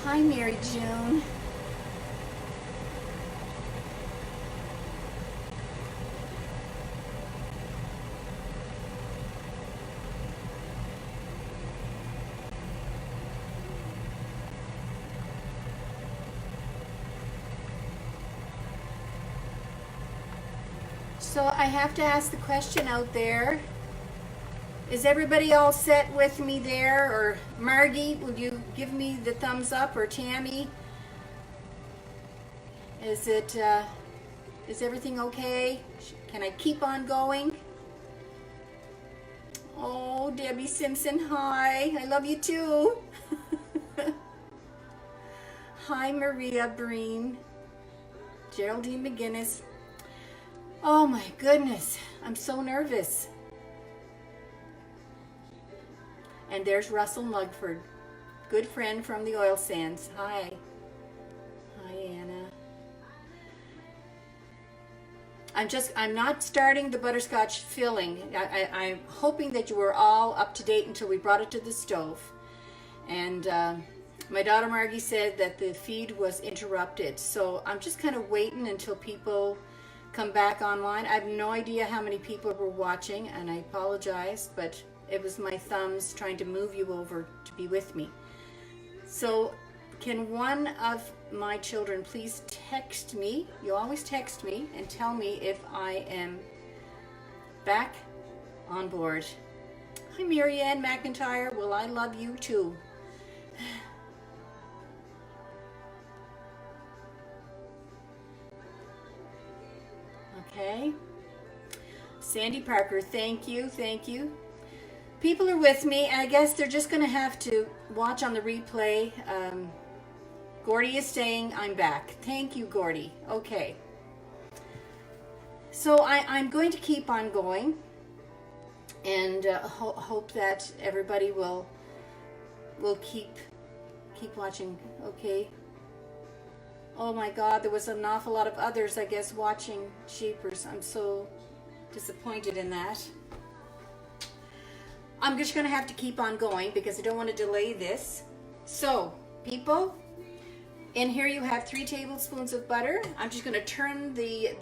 Hi, Mary June. So I have to ask the question out there. Is everybody all set with me there? Or Margie, would you give me the thumbs up? Or Tammy? Is everything okay? Can I keep on going? Oh, Debbie Simpson, hi. I love you too. Hi, Maria Breen. Geraldine McGinnis. Oh my goodness, I'm so nervous. And there's Russell Mugford, good friend from the oil sands. Hi. Hi, Anna. I'm not starting the butterscotch filling. I'm hoping that you were all up to date until we brought it to the stove. And my daughter Margie said that the feed was interrupted. So I'm just kind of waiting until people come back online. I have no idea how many people were watching, and I apologize, but it was my thumbs trying to move you over to be with me. So can one of my children please text me? You always text me and tell me if I am back on board. Hi, Marianne McIntyre. Well, I love you too. Okay. Sandy Parker, thank you, thank you. People are with me, and I guess they're just going to have to watch on the replay. Gordy is saying I'm back. Thank you, Gordy. Okay. So I'm going to keep on going, and hope that everybody will keep watching. Okay. Oh my God, there was an awful lot of others, I guess, watching Sheepers. I'm so disappointed in that. I'm just going to have to keep on going because I don't want to delay this. So, people, in here you have 3 tablespoons of butter. I'm just going to turn the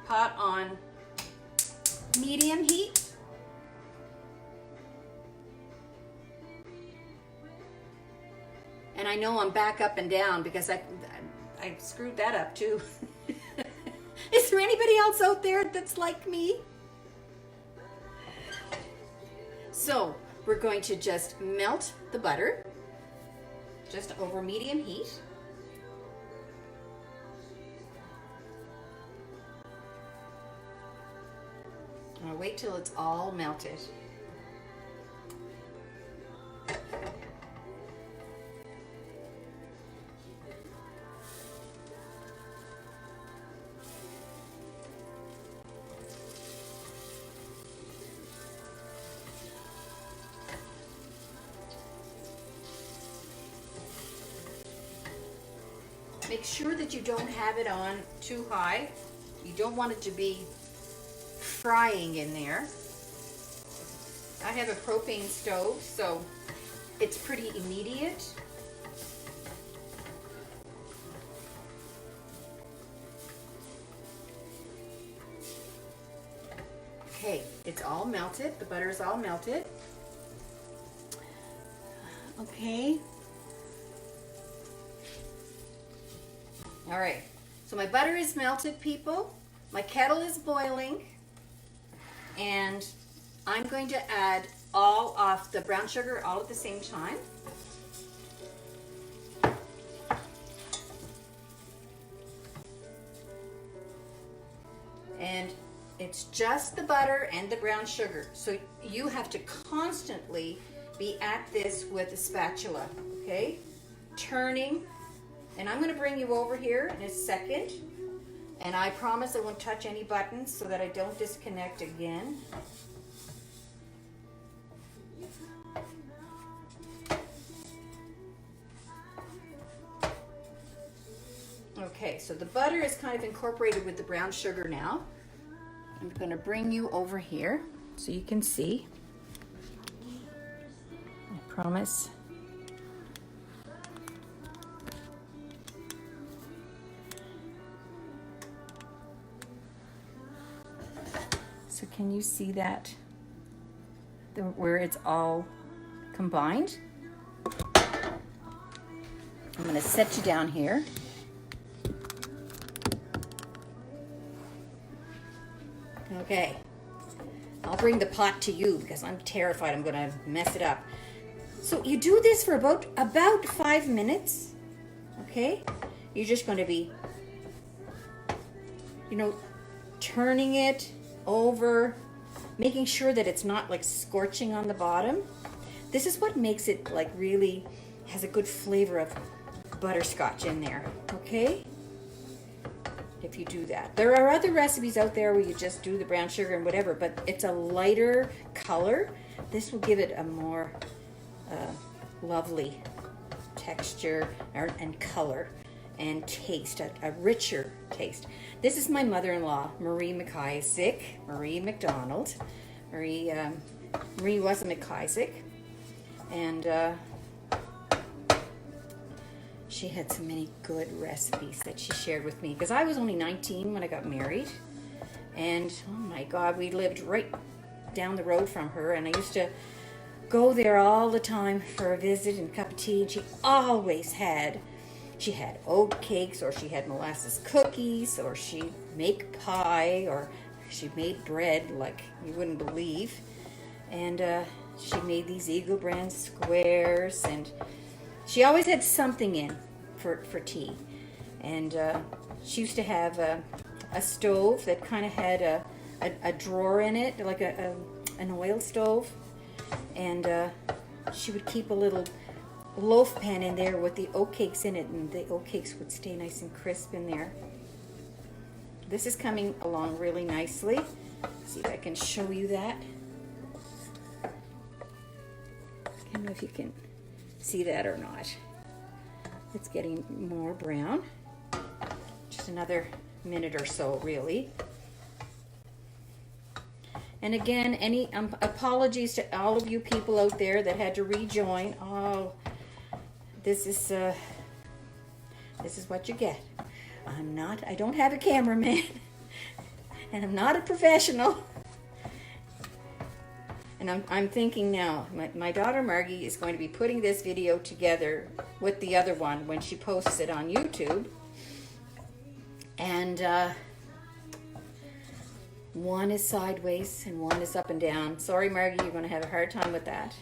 pot on medium heat. And I know I'm back up and down because I screwed that up too. Is there anybody else out there that's like me? So we're going to just melt the butter just over medium heat. I'll wait till it's all melted. Make sure that you don't have it on too high. You don't want it to be frying in there. I have a propane stove, so it's pretty immediate. Okay, it's all melted. The butter is all melted. Okay. All right, so my butter is melted, people. My kettle is boiling, and I'm going to add all of the brown sugar all at the same time. And it's just the butter and the brown sugar. So you have to constantly be at this with a spatula, okay? Turning. And I'm going to bring you over here in a second. And I promise I won't touch any buttons so that I don't disconnect again. Okay, so the butter is kind of incorporated with the brown sugar now. I'm going to bring you over here so you can see. I promise. So can you see that? Where it's all combined? I'm going to set you down here. Okay. I'll bring the pot to you because I'm terrified I'm going to mess it up. So you do this for about 5 minutes. Okay? You're just going to be, turning it over, making sure that it's not like scorching on the bottom. This is what makes it like really has a good flavor of butterscotch in there, okay? If you do that. There are other recipes out there where you just do the brown sugar and whatever, but it's a lighter color. This will give it a more lovely texture and color and taste, a richer taste. This is my mother-in-law, Marie McIsaac, Marie McDonald. Marie Marie was a McIsaac, and she had so many good recipes that she shared with me, because I was only 19 when I got married, and oh my God, we lived right down the road from her, and I used to go there all the time for a visit and a cup of tea, and she had oat cakes, or she had molasses cookies, or she'd make pie, or she made bread like you wouldn't believe. And she made these Eagle brand squares, and she always had something in for tea. And she used to have a stove that kind of had a drawer in it, like an oil stove. And she would keep a little loaf pan in there with the oat cakes in it, and the oat cakes would stay nice and crisp in there. This is coming along really nicely. See if I can show you that. I don't know if you can see that or not. It's getting more brown. Just another minute or so, really. And again, any apologies to all of you people out there that had to rejoin. Oh, this is what you get. I don't have a cameraman, and I'm not a professional. And I'm thinking now, my daughter Margie is going to be putting this video together with the other one when she posts it on YouTube. And one is sideways and one is up and down. Sorry, Margie, you're going to have a hard time with that.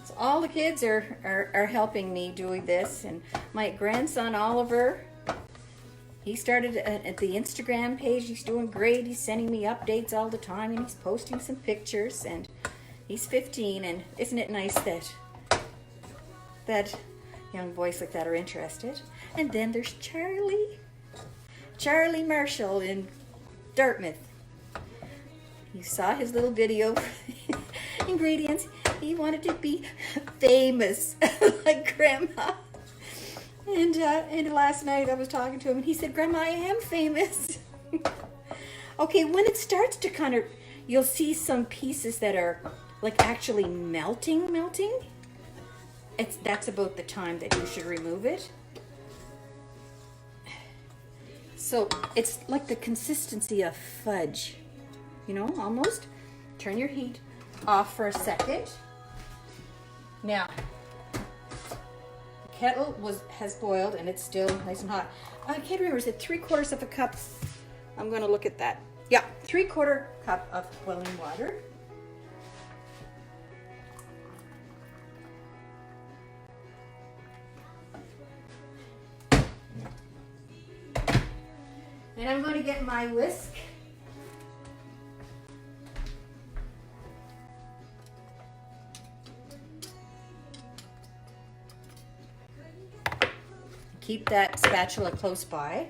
So all the kids are helping me doing this. And my grandson Oliver, he started at the Instagram page. He's doing great. He's sending me updates all the time, and he's posting some pictures. And he's 15, and isn't it nice that young boys like that are interested? And then there's Charlie Marshall in Dartmouth. You saw his little video ingredients. He wanted to be famous like Grandma. And last night I was talking to him, and he said, Grandma, I am famous. Okay, when it starts to kind of, you'll see some pieces that are like actually melting. That's about the time that you should remove it. So it's like the consistency of fudge, you know, almost. Turn your heat off for a second. Now, the kettle has boiled, and it's still nice and hot. I can't remember, is it 3/4 of a cup? I'm going to look at that. Yeah, 3/4 cup of boiling water. And I'm going to get my whisk. Keep that spatula close by.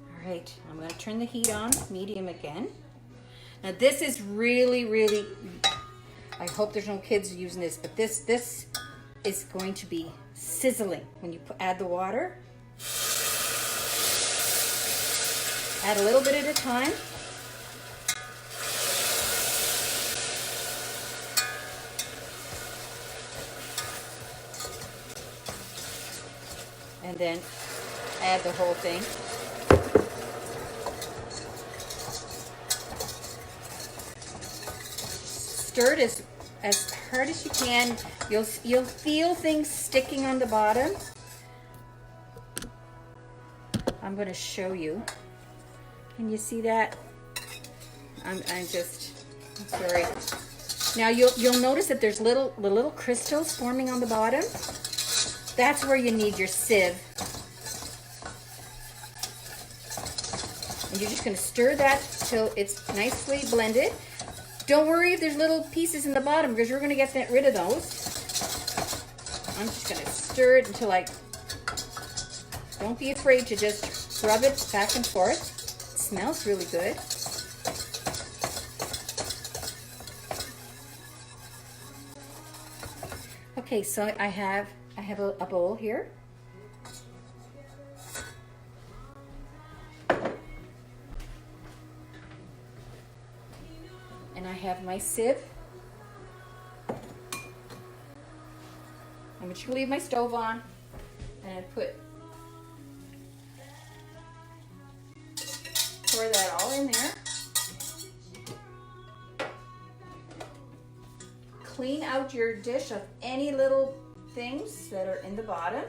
All right, I'm going to turn the heat on, medium again. Now this is really, I hope there's no kids using this, but this is going to be sizzling when you add the water. Add a little bit at a time. And then add the whole thing. Stir it as hard as you can. You'll feel things sticking on the bottom. I'm going to show you. Can you see that? I'm sorry. Now you'll notice that there's the little crystals forming on the bottom. That's where you need your sieve. And you're just going to stir that till it's nicely blended. Don't worry if there's little pieces in the bottom, because we're going to get rid of those. I'm just going to stir it until don't be afraid to just rub it back and forth. It smells really good. Okay, so I have a bowl here. I have my sieve. I'm just gonna leave my stove on and pour that all in there. Clean out your dish of any little things that are in the bottom.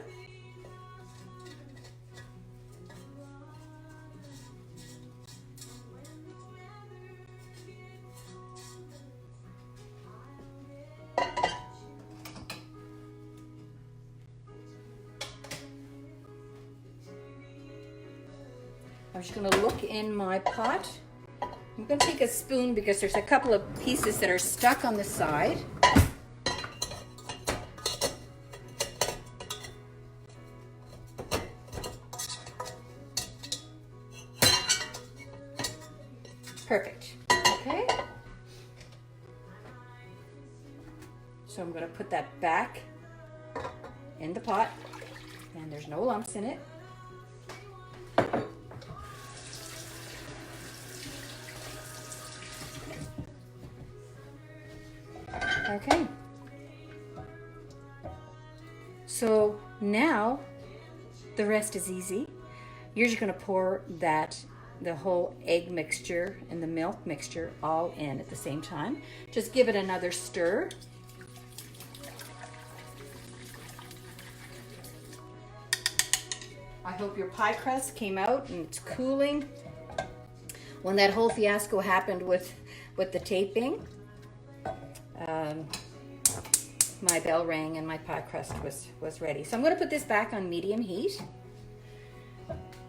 I'm just going to look in my pot. I'm going to take a spoon because there's a couple of pieces that are stuck on the side. Perfect. Okay. So I'm going to put that back in the pot, and there's no lumps in it. Okay. So now the rest is easy. You're just going to pour the whole egg mixture and the milk mixture all in at the same time. Just give it another stir. I hope your pie crust came out and it's cooling. When that whole fiasco happened with the taping, my bell rang and my pie crust was ready. So I'm going to put this back on medium heat,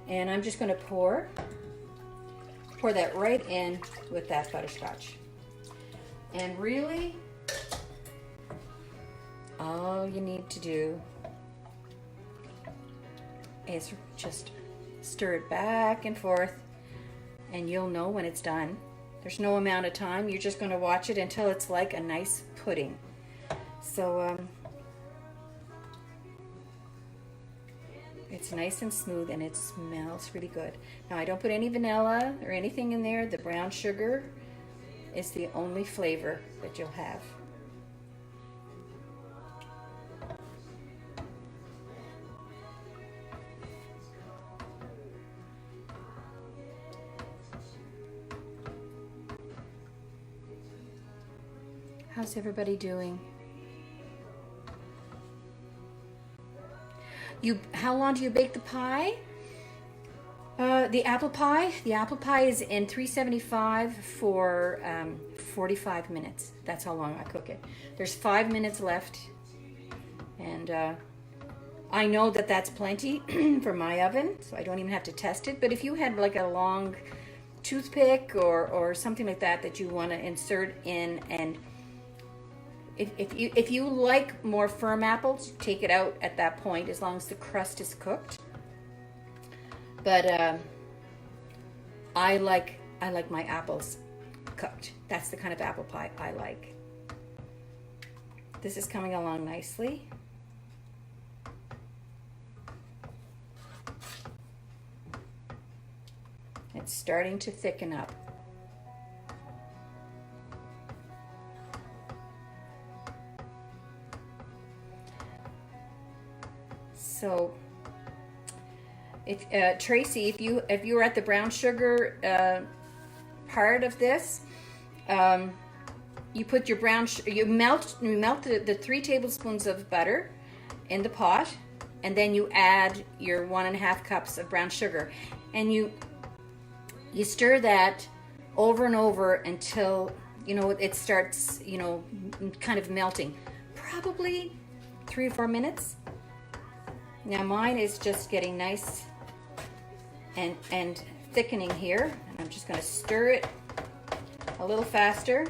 and I'm just going to pour that right in with that butterscotch. And really, all you need to do is just stir it back and forth, and you'll know when it's done. There's no amount of time. You're just going to watch it until it's like a nice pudding. So it's nice and smooth, and it smells really good. Now, I don't put any vanilla or anything in there. The brown sugar is the only flavor that you'll have. How's everybody doing? How long do you bake the pie? The apple pie is in 375 for 45 minutes. That's how long I cook it. There's 5 minutes left, and I know that that's plenty for my oven, so I don't even have to test it. But if you had like a long toothpick or something like that you want to insert in, and if you like more firm apples, take it out at that point as long as the crust is cooked. But I like my apples cooked. That's the kind of apple pie I like. This is coming along nicely. It's starting to thicken up. So, if Tracy, if you were at the brown sugar part of this, you put your you melt the 3 tablespoons of butter in the pot, and then you add your 1.5 cups of brown sugar, and you stir that over and over until it starts kind of melting, probably 3 or 4 minutes. Now mine is just getting nice and thickening here, and I'm just going to stir it a little faster.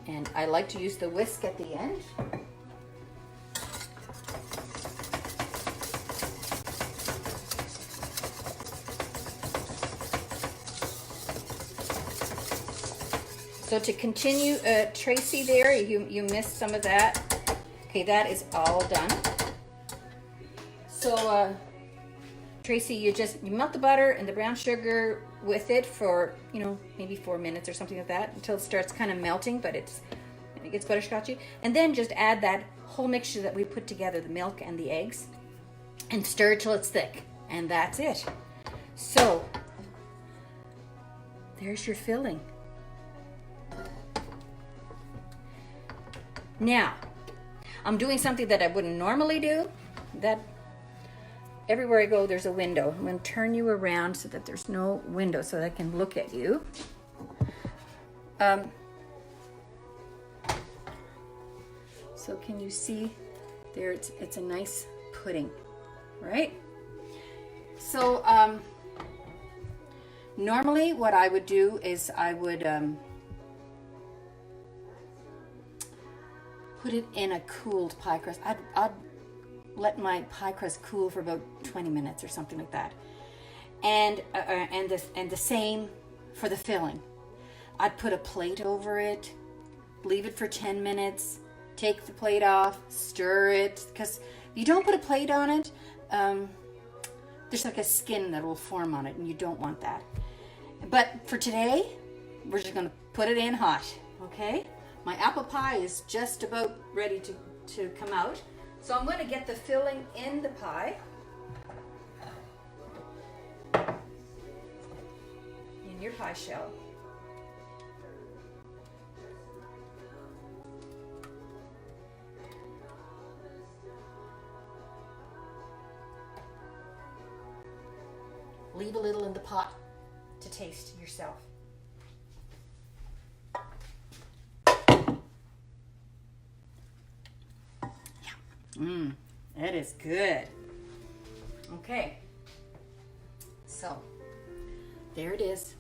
And I like to use the whisk at the end. So to continue, Tracy, there, you missed some of that. Okay, that is all done. So, Tracy, you melt the butter and the brown sugar with it for, maybe 4 minutes or something like that until it starts kind of melting, but it gets butterscotchy. And then just add that whole mixture that we put together, the milk and the eggs, and stir it till it's thick. And that's it. So, there's your filling. Now, I'm doing something that I wouldn't normally do. That everywhere I go, there's a window. I'm going to turn you around so that there's no window so that I can look at you. So can you see there? It's a nice pudding, right? So normally what I would do is I would put it in a cooled pie crust. I'd let my pie crust cool for about 20 minutes or something like that. And the same for the filling. I'd put a plate over it, leave it for 10 minutes, take the plate off, stir it, because if you don't put a plate on it, there's like a skin that will form on it, and you don't want that. But for today, we're just going to put it in hot, okay? My apple pie is just about ready to come out. So I'm going to get the filling in the pie. In your pie shell. Leave a little in the pot to taste yourself. That is good. Okay, so there it is.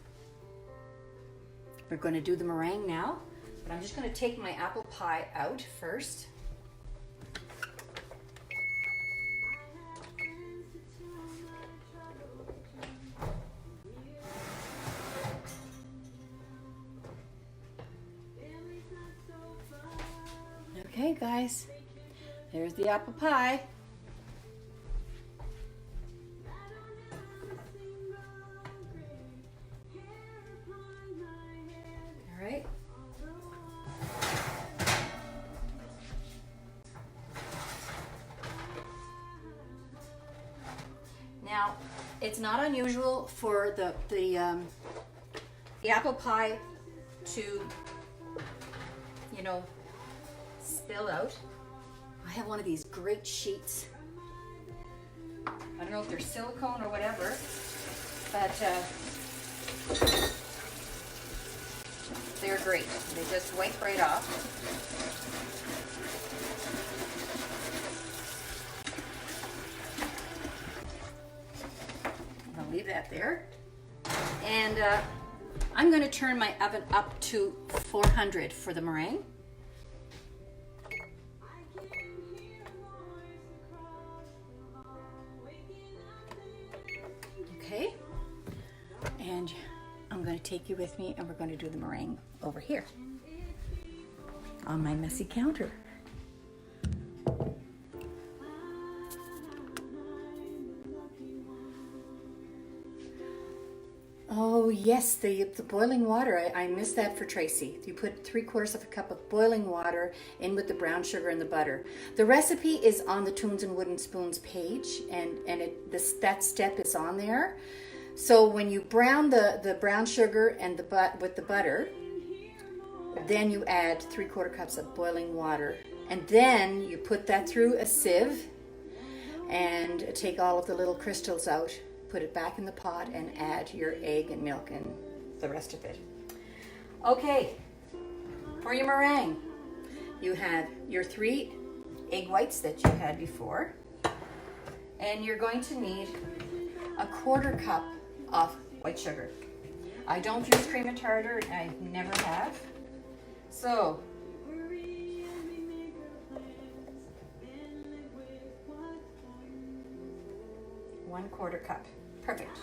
We're going to do the meringue now, but I'm just going to take my apple pie out first. Okay, guys. There's the apple pie. All right. Now, it's not unusual for the apple pie to, spill out. I have one of these great sheets. I don't know if they're silicone or whatever, but they're great. They just wipe right off. I'll leave that there. And I'm going to turn my oven up to 400 for the meringue. Okay, and I'm going to take you with me and we're going to do the meringue over here on my messy counter. Oh yes, the boiling water, I missed that for Tracy. You put 3/4 cup of boiling water in with the brown sugar and the butter. The recipe is on the Tunes and Wooden Spoons page, and that step is on there. So when you brown the brown sugar and with the butter, then you add 3/4 cups of boiling water, and then you put that through a sieve and take all of the little crystals out. Put it back in the pot and add your egg and milk and the rest of it. Okay, for your meringue, you have your 3 egg whites that you had before, and you're going to need 1/4 cup of white sugar. I don't use cream of tartar, I never have. So, one-quarter cup. Perfect.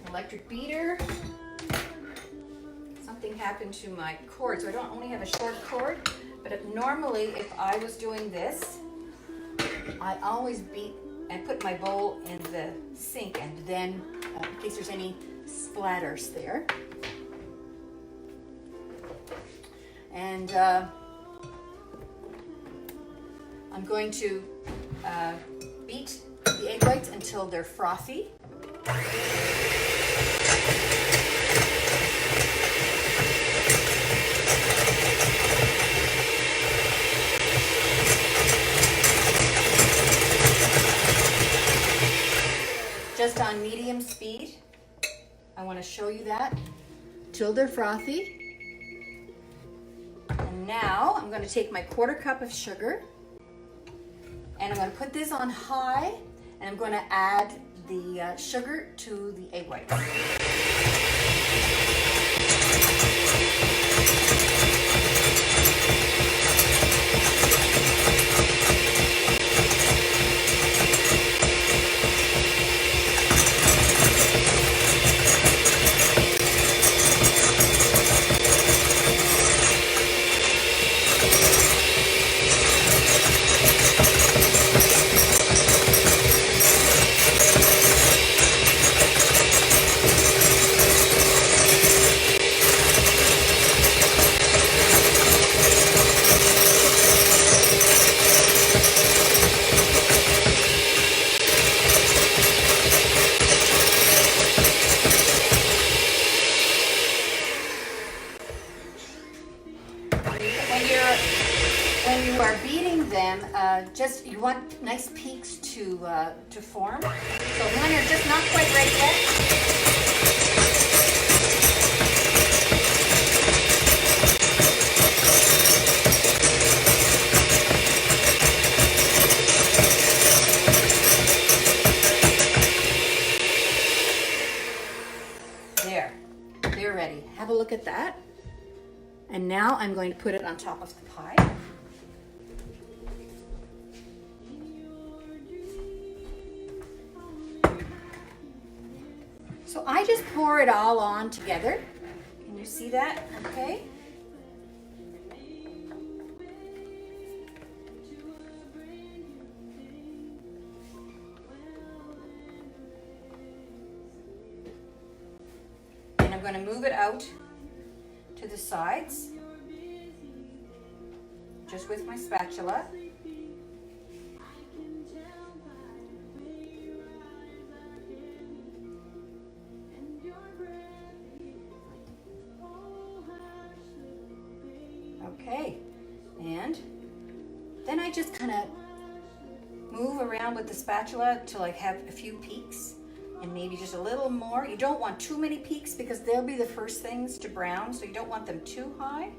Electric beater. Something happened to my cord, so I don't only have a short cord, But normally, if I was doing this, I always beat and put my bowl in the sink, and then in case there's any splatters there. And I'm going to beat the egg whites until they're frothy. Just on medium speed. I want to show you that till they're frothy. And now I'm going to take my 1/4 cup of sugar and I'm going to put this on high, and I'm going to add the sugar to the egg whites. When you are beating them, you want nice peaks to form. So when you're just not quite ready yet, they're ready. Have a look at that. And now I'm going to put it on top of the pie. So I just pour it all on together. Can you see that? Okay. And I'm going to move it out to the sides, just with my spatula. Okay, and then I just kind of move around with the spatula till I have a few peaks. And maybe just a little more. You don't want too many peaks because they'll be the first things to brown, so you don't want them too high.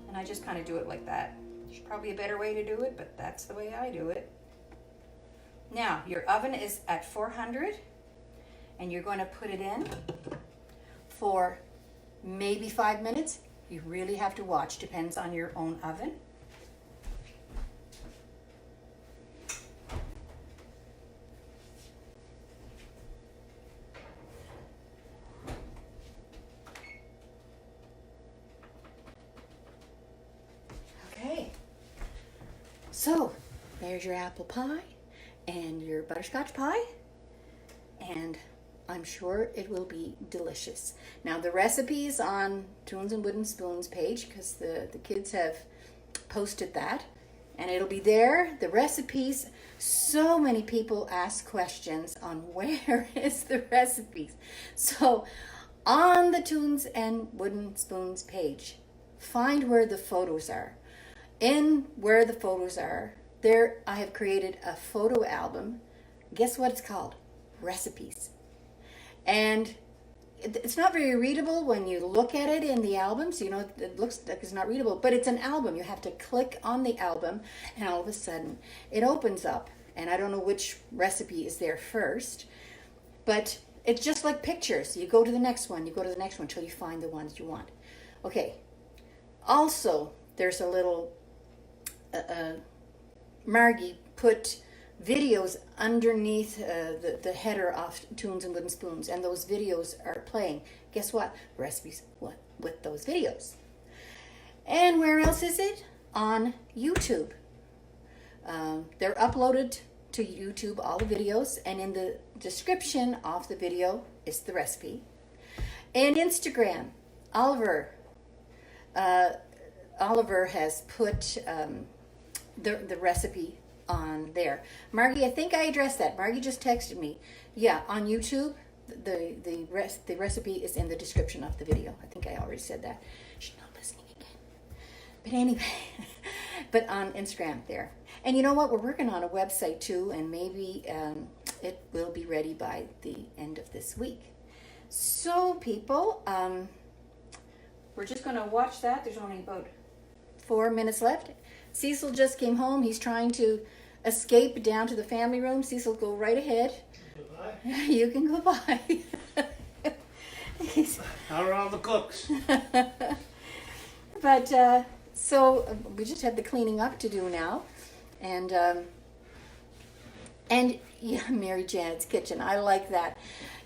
And I just kind of do it like that. There's probably a better way to do it, but that's the way I do it. Now, your oven is at 400, and you're going to put it in for maybe 5 minutes. You really have to watch, depends on your own oven. So, there's your apple pie and your butterscotch pie, and I'm sure it will be delicious. Now, the recipe's on Tunes and Wooden Spoons page because the kids have posted that, and it'll be there. The recipes, so many people ask questions on where is the recipes. So, on the Tunes and Wooden Spoons page, find where the photos are. In where the photos are, there I have created a photo album. Guess what it's called? Recipes. And it's not very readable when you look at it in the album, so you know it looks like it's not readable, but it's an album. You have to click on the album, and all of a sudden it opens up, and I don't know which recipe is there first, but it's just like pictures. You go to the next one, you go to the next one until you find the ones you want. Okay. Also, there's a little Margie put videos underneath the header of Tunes and Wooden Spoons, and those videos are playing. Guess what? Recipes with those videos. And where else is it? on YouTube. They're uploaded to YouTube, all the videos, and in the description of the video is the recipe. And Instagram, Oliver has put the recipe on there. Margie, I think I addressed that. Margie just texted me. Yeah, on YouTube, the recipe is in the description of the video. I think I already said that. She's not listening again. But anyway, but on Instagram there. And you know what? We're working on a website too, and maybe it will be ready by the end of this week. So people, we're just going to watch that. There's only about 4 minutes left. Cecil just came home. He's trying to escape down to the family room. Cecil, go right ahead. Goodbye. You can go by. How are all the cooks? But so we just have the cleaning up to do now, and yeah, Mary Janet's kitchen. I like that.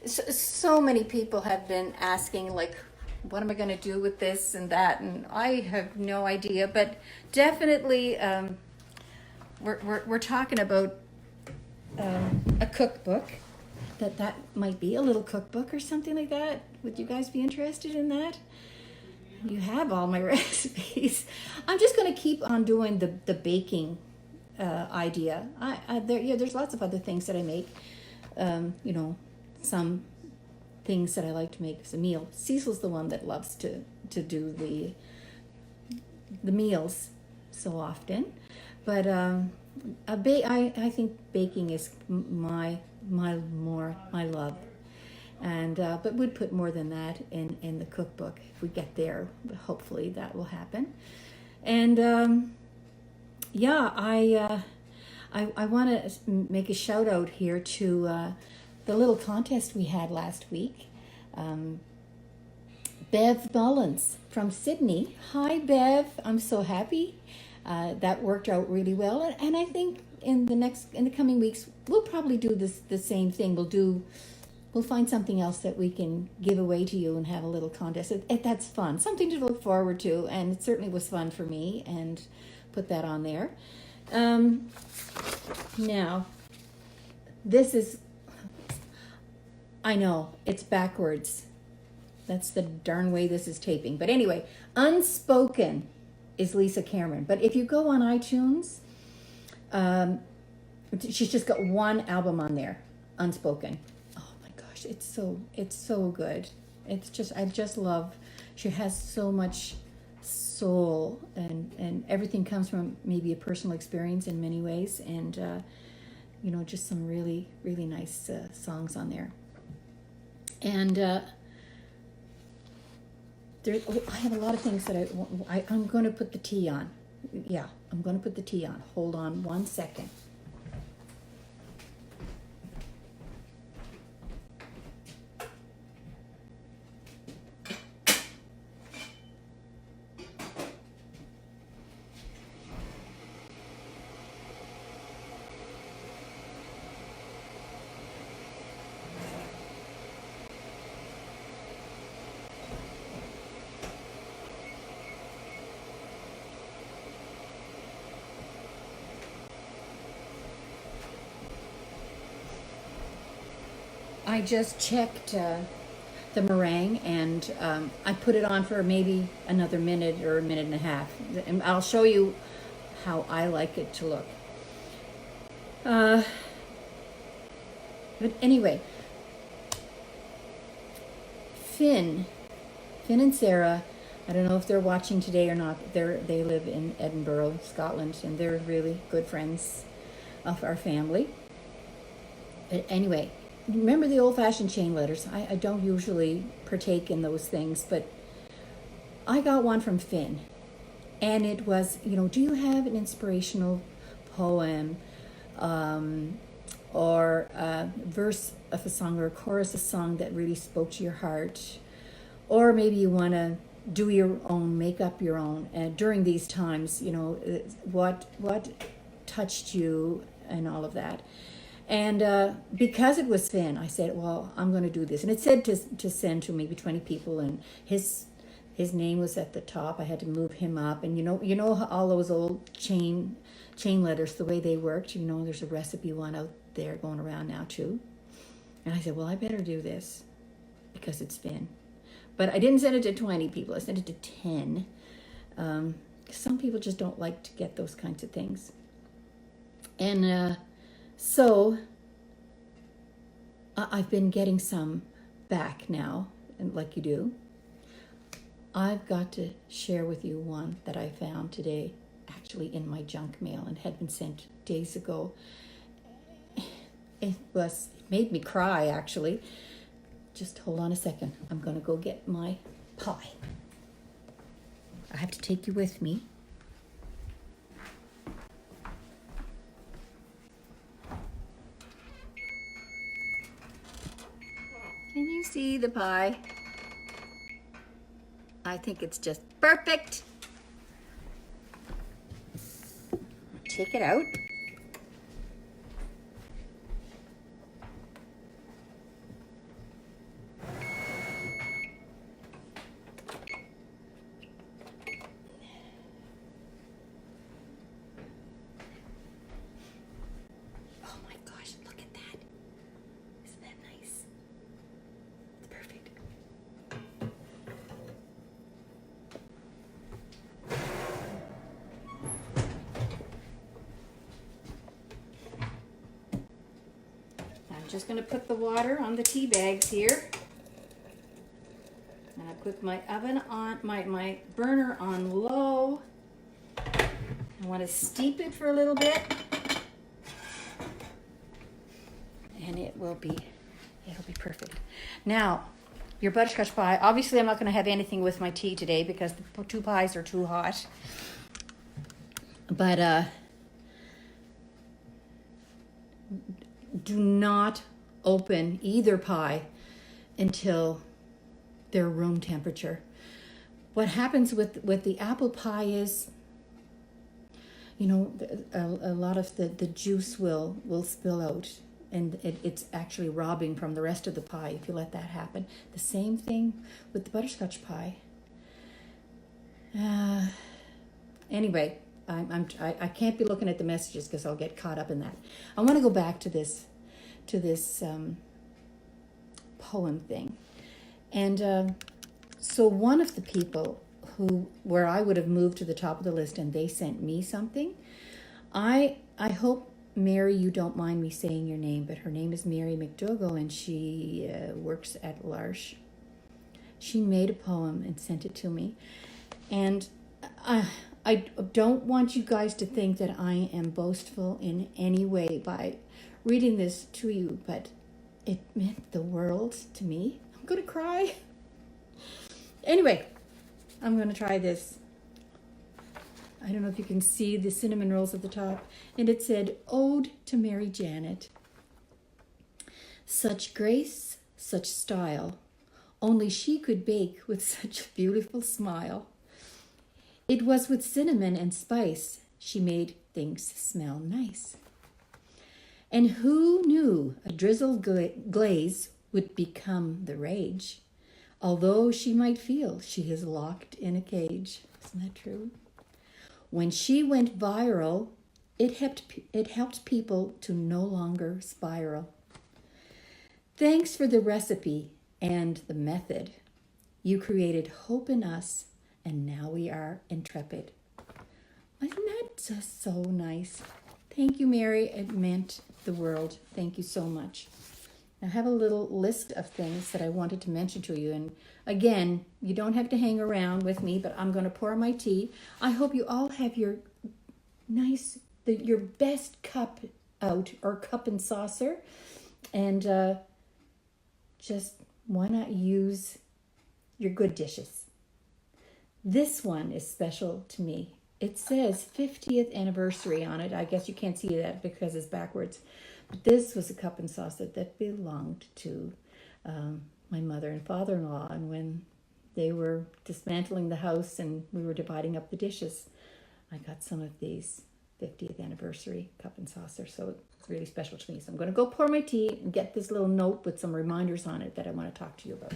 So many people have been asking, like, what am I going to do with this and that, and I have no idea. But definitely, we're talking about a cookbook. That might be a little cookbook or something like that. Would you guys be interested in that? You have all my recipes. I'm just going to keep on doing the baking idea. There's lots of other things that I make. Some things that I like to make as a meal. Cecil's the one that loves to do the meals so often. But I think baking is my love. And but we'd put more than that in the cookbook if we get there. Hopefully that will happen. And I want to make a shout out here to the little contest we had last week. Bev Mullins from Sydney. Hi Bev, I'm so happy. That worked out really well, and I think in the coming weeks we'll probably do the same thing. We'll find something else that we can give away to you and have a little contest. That's fun, something to look forward to, and it certainly was fun for me, and put that on there. Now, this is, I know, it's backwards. That's the darn way this is taping. But anyway, Unspoken is Lisa Cameron. But if you go on iTunes, she's just got one album on there, Unspoken. It's so good. I just love, she has so much soul, and everything comes from maybe a personal experience in many ways, and just some really, really nice songs on there. And I have a lot of things that I'm going to put the tea on. Yeah, I'm going to put the tea on. Hold on 1 second. I just checked the meringue, and I put it on for maybe another minute or a minute and a half. And I'll show you how I like it to look. But anyway, Finn and Sarah, I don't know if they're watching today or not. They live in Edinburgh, Scotland, and they're really good friends of our family. But anyway, remember the old-fashioned chain letters? I don't usually partake in those things, but I got one from Finn. And it was, do you have an inspirational poem or a verse of a song or a chorus of a song that really spoke to your heart? Or maybe you want to do your own, make up your own. And during these times, what touched you and all of that. And because it was Finn, I said, well, I'm going to do this. And it said to send to maybe 20 people, and His name was at the top. I had to move him up. And you know how all those old chain letters, the way they worked, there's a recipe one out there going around now too. And I said, well, I better do this because it's Finn. But I didn't send it to 20 people. I sent it to 10. Some people just don't like to get those kinds of things. And so I've been getting some back now, and like you do. I've got to share with you one that I found today, actually in my junk mail, and had been sent days ago. It made me cry, actually. Just hold on a second. I'm going to go get my pie. I have to take you with me. Can you see the pie? I think it's just perfect. Take it out. Oh my gosh, look at that. Isn't that nice? It's perfect. I'm just going to put the water on the tea bags here. And I put my oven on, my burner on low. I want to steep it for a little bit. And it'll be perfect. Now, your butterscotch pie, obviously I'm not going to have anything with my tea today because the two pies are too hot. But do not open either pie until they're room temperature. What happens with the apple pie is, a lot of the juice will spill out, and it's actually robbing from the rest of the pie if you let that happen. The same thing with the butterscotch pie. Anyway, I can't be looking at the messages because I'll get caught up in that. I want to go back to this poem thing. And so one of the people where I would have moved to the top of the list and they sent me something, I hope, Mary, you don't mind me saying your name, but her name is Mary McDougall and she works at L'Arche. She made a poem and sent it to me. And I don't want you guys to think that I am boastful in any way by reading this to you, but it meant the world to me. I'm going to cry. Anyway, I'm going to try this. I don't know if you can see the cinnamon rolls at the top. And it said, Ode to Mary Janet. Such grace, such style, only she could bake with such a beautiful smile. It was with cinnamon and spice she made things smell nice. And who knew a drizzled glaze would become the rage, although she might feel she is locked in a cage. Isn't that true? When she went viral, it helped people to no longer spiral. Thanks for the recipe and the method. You created hope in us, and now we are intrepid. Isn't that just so nice? Thank you, Mary. It meant the world. Thank you so much. I have a little list of things that I wanted to mention to you. And again, you don't have to hang around with me, but I'm going to pour my tea. I hope you all have your best cup out, or cup and saucer. And just why not use your good dishes? This one is special to me. It says 50th anniversary on it. I guess you can't see that because it's backwards. But this was a cup and saucer that belonged to my mother and father-in-law. And when they were dismantling the house and we were dividing up the dishes, I got some of these 50th anniversary cup and saucer. So it's really special to me. So I'm going to go pour my tea and get this little note with some reminders on it that I want to talk to you about.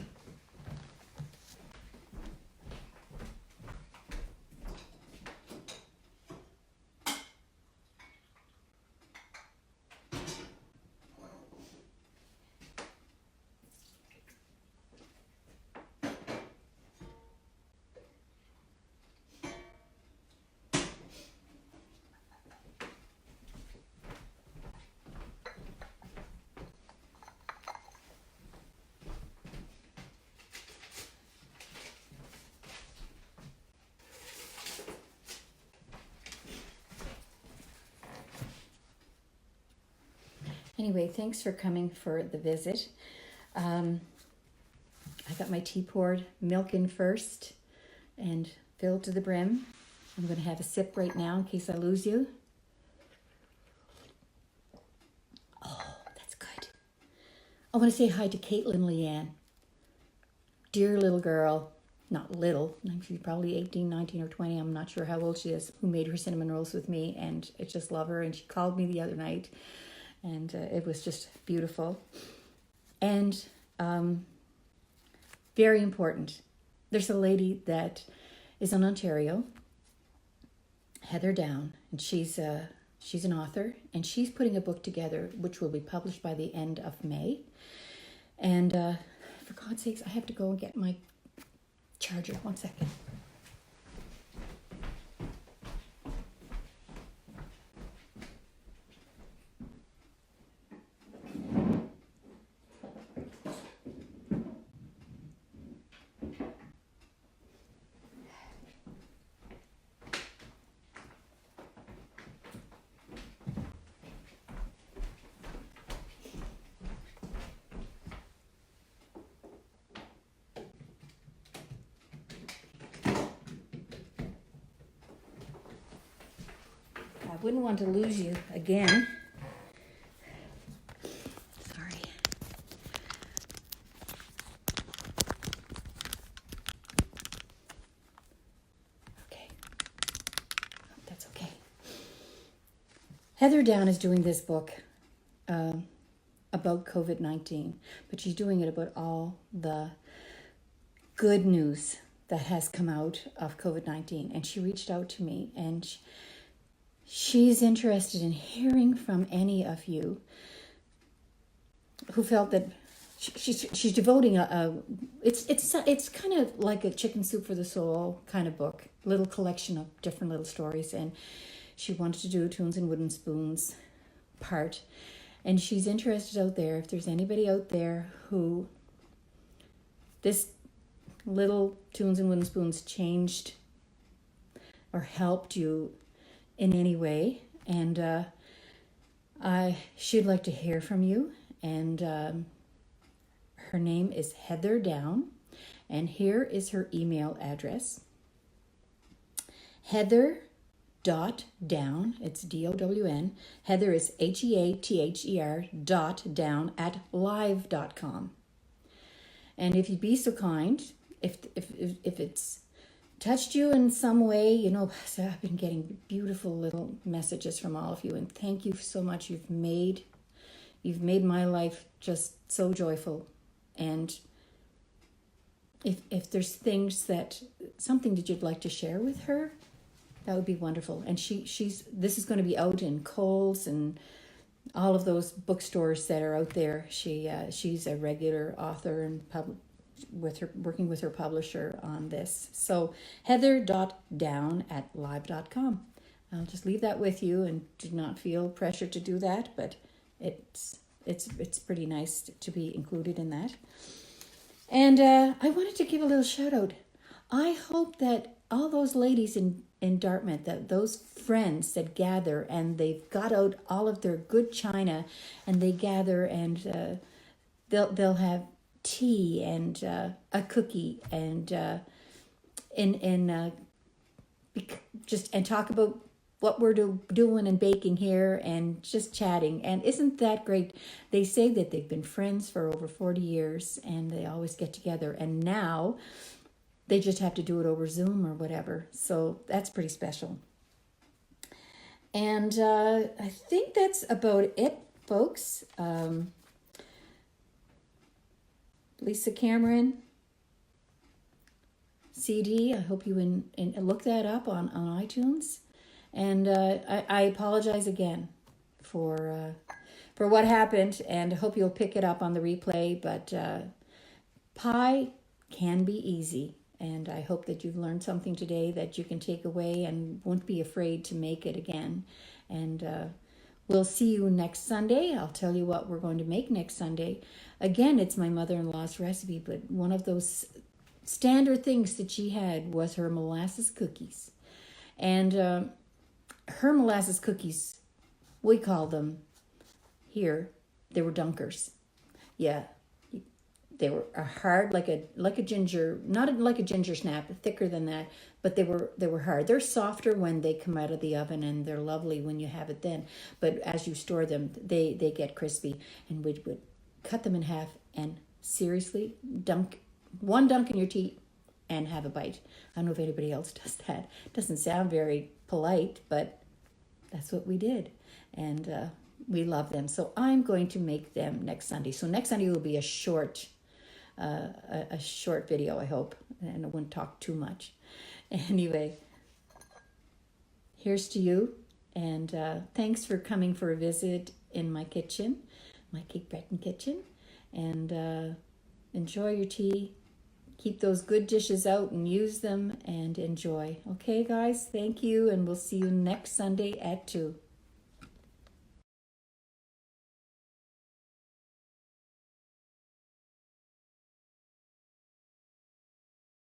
Anyway, thanks for coming for the visit. I got my tea poured, milk in first, and filled to the brim. I'm going to have a sip right now in case I lose you. Oh, that's good. I want to say hi to Caitlin Leanne. Dear little girl, not little, she's probably 18, 19, or 20. I'm not sure how old she is, who made her cinnamon rolls with me, and I just love her. And she called me the other night, and it was just beautiful. And very important, there's a lady that is in Ontario, Heather Down, and she's an author, and she's putting a book together which will be published by the end of May. And for God's sakes, I have to go and get my charger. 1 second. I wouldn't want to lose you again. Sorry. Okay. That's okay. Heather Down is doing this book about COVID-19, but she's doing it about all the good news that has come out of COVID-19. And she reached out to me, and she's interested in hearing from any of you who felt that she's devoting it's kind of like a chicken soup for the soul kind of book, little collection of different little stories, and she wanted to do a Tunes and Wooden Spoons part. And she's interested out there, if there's anybody out there who this little Tunes and Wooden Spoons changed or helped you in any way, and she'd like to hear from you. And her name is Heather Down, and here is her email address: Heather.down, it's D-O-W-N, Heather is Heather .down @live.com. And if you'd be so kind, if it's touched you in some way, you know, so I've been getting beautiful little messages from all of you, and thank you so much. You've made my life just so joyful. And if there's something that you'd like to share with her, that would be wonderful. And this is going to be out in Kohl's and all of those bookstores that are out there. She's a regular author and working with her publisher on this. So Heather.down @live.com. I'll just leave that with you, and do not feel pressure to do that, but it's pretty nice to be included in that. And I wanted to give a little shout out. I hope that all those ladies in Dartmouth, that those friends that gather and they've got out all of their good china, and they gather and they'll have tea and a cookie and just talk about what we're doing and baking here and just chatting. And isn't that great? They say that they've been friends for over 40 years and they always get together, and now they just have to do it over Zoom or whatever. So that's pretty special. And I think that's about it, folks. Lisa Cameron CD. I hope you look that up on iTunes. And I apologize again for what happened, and I hope you'll pick it up on the replay. But pie can be easy, and I hope that you've learned something today that you can take away and won't be afraid to make it again. And we'll see you next Sunday. I'll tell you what we're going to make next Sunday. Again, it's my mother-in-law's recipe, but one of those standard things that she had was her molasses cookies. And her molasses cookies, we call them here They were dunkers. Yeah. They were hard like a ginger, not like a ginger snap, thicker than that, but they were hard. They're softer when they come out of the oven, and they're lovely when you have it then. But as you store them, they get crispy, and we would cut them in half and seriously one dunk in your tea and have a bite. I don't know if anybody else does that. It doesn't sound very polite, but that's what we did. And we love them. So I'm going to make them next Sunday. So next Sunday will be a short video, I hope, and I won't talk too much. Anyway, here's to you, and thanks for coming for a visit in my kitchen, my cake, bread, and kitchen, and enjoy your tea. Keep those good dishes out and use them and enjoy. Okay, guys, thank you, and we'll see you next Sunday at 2.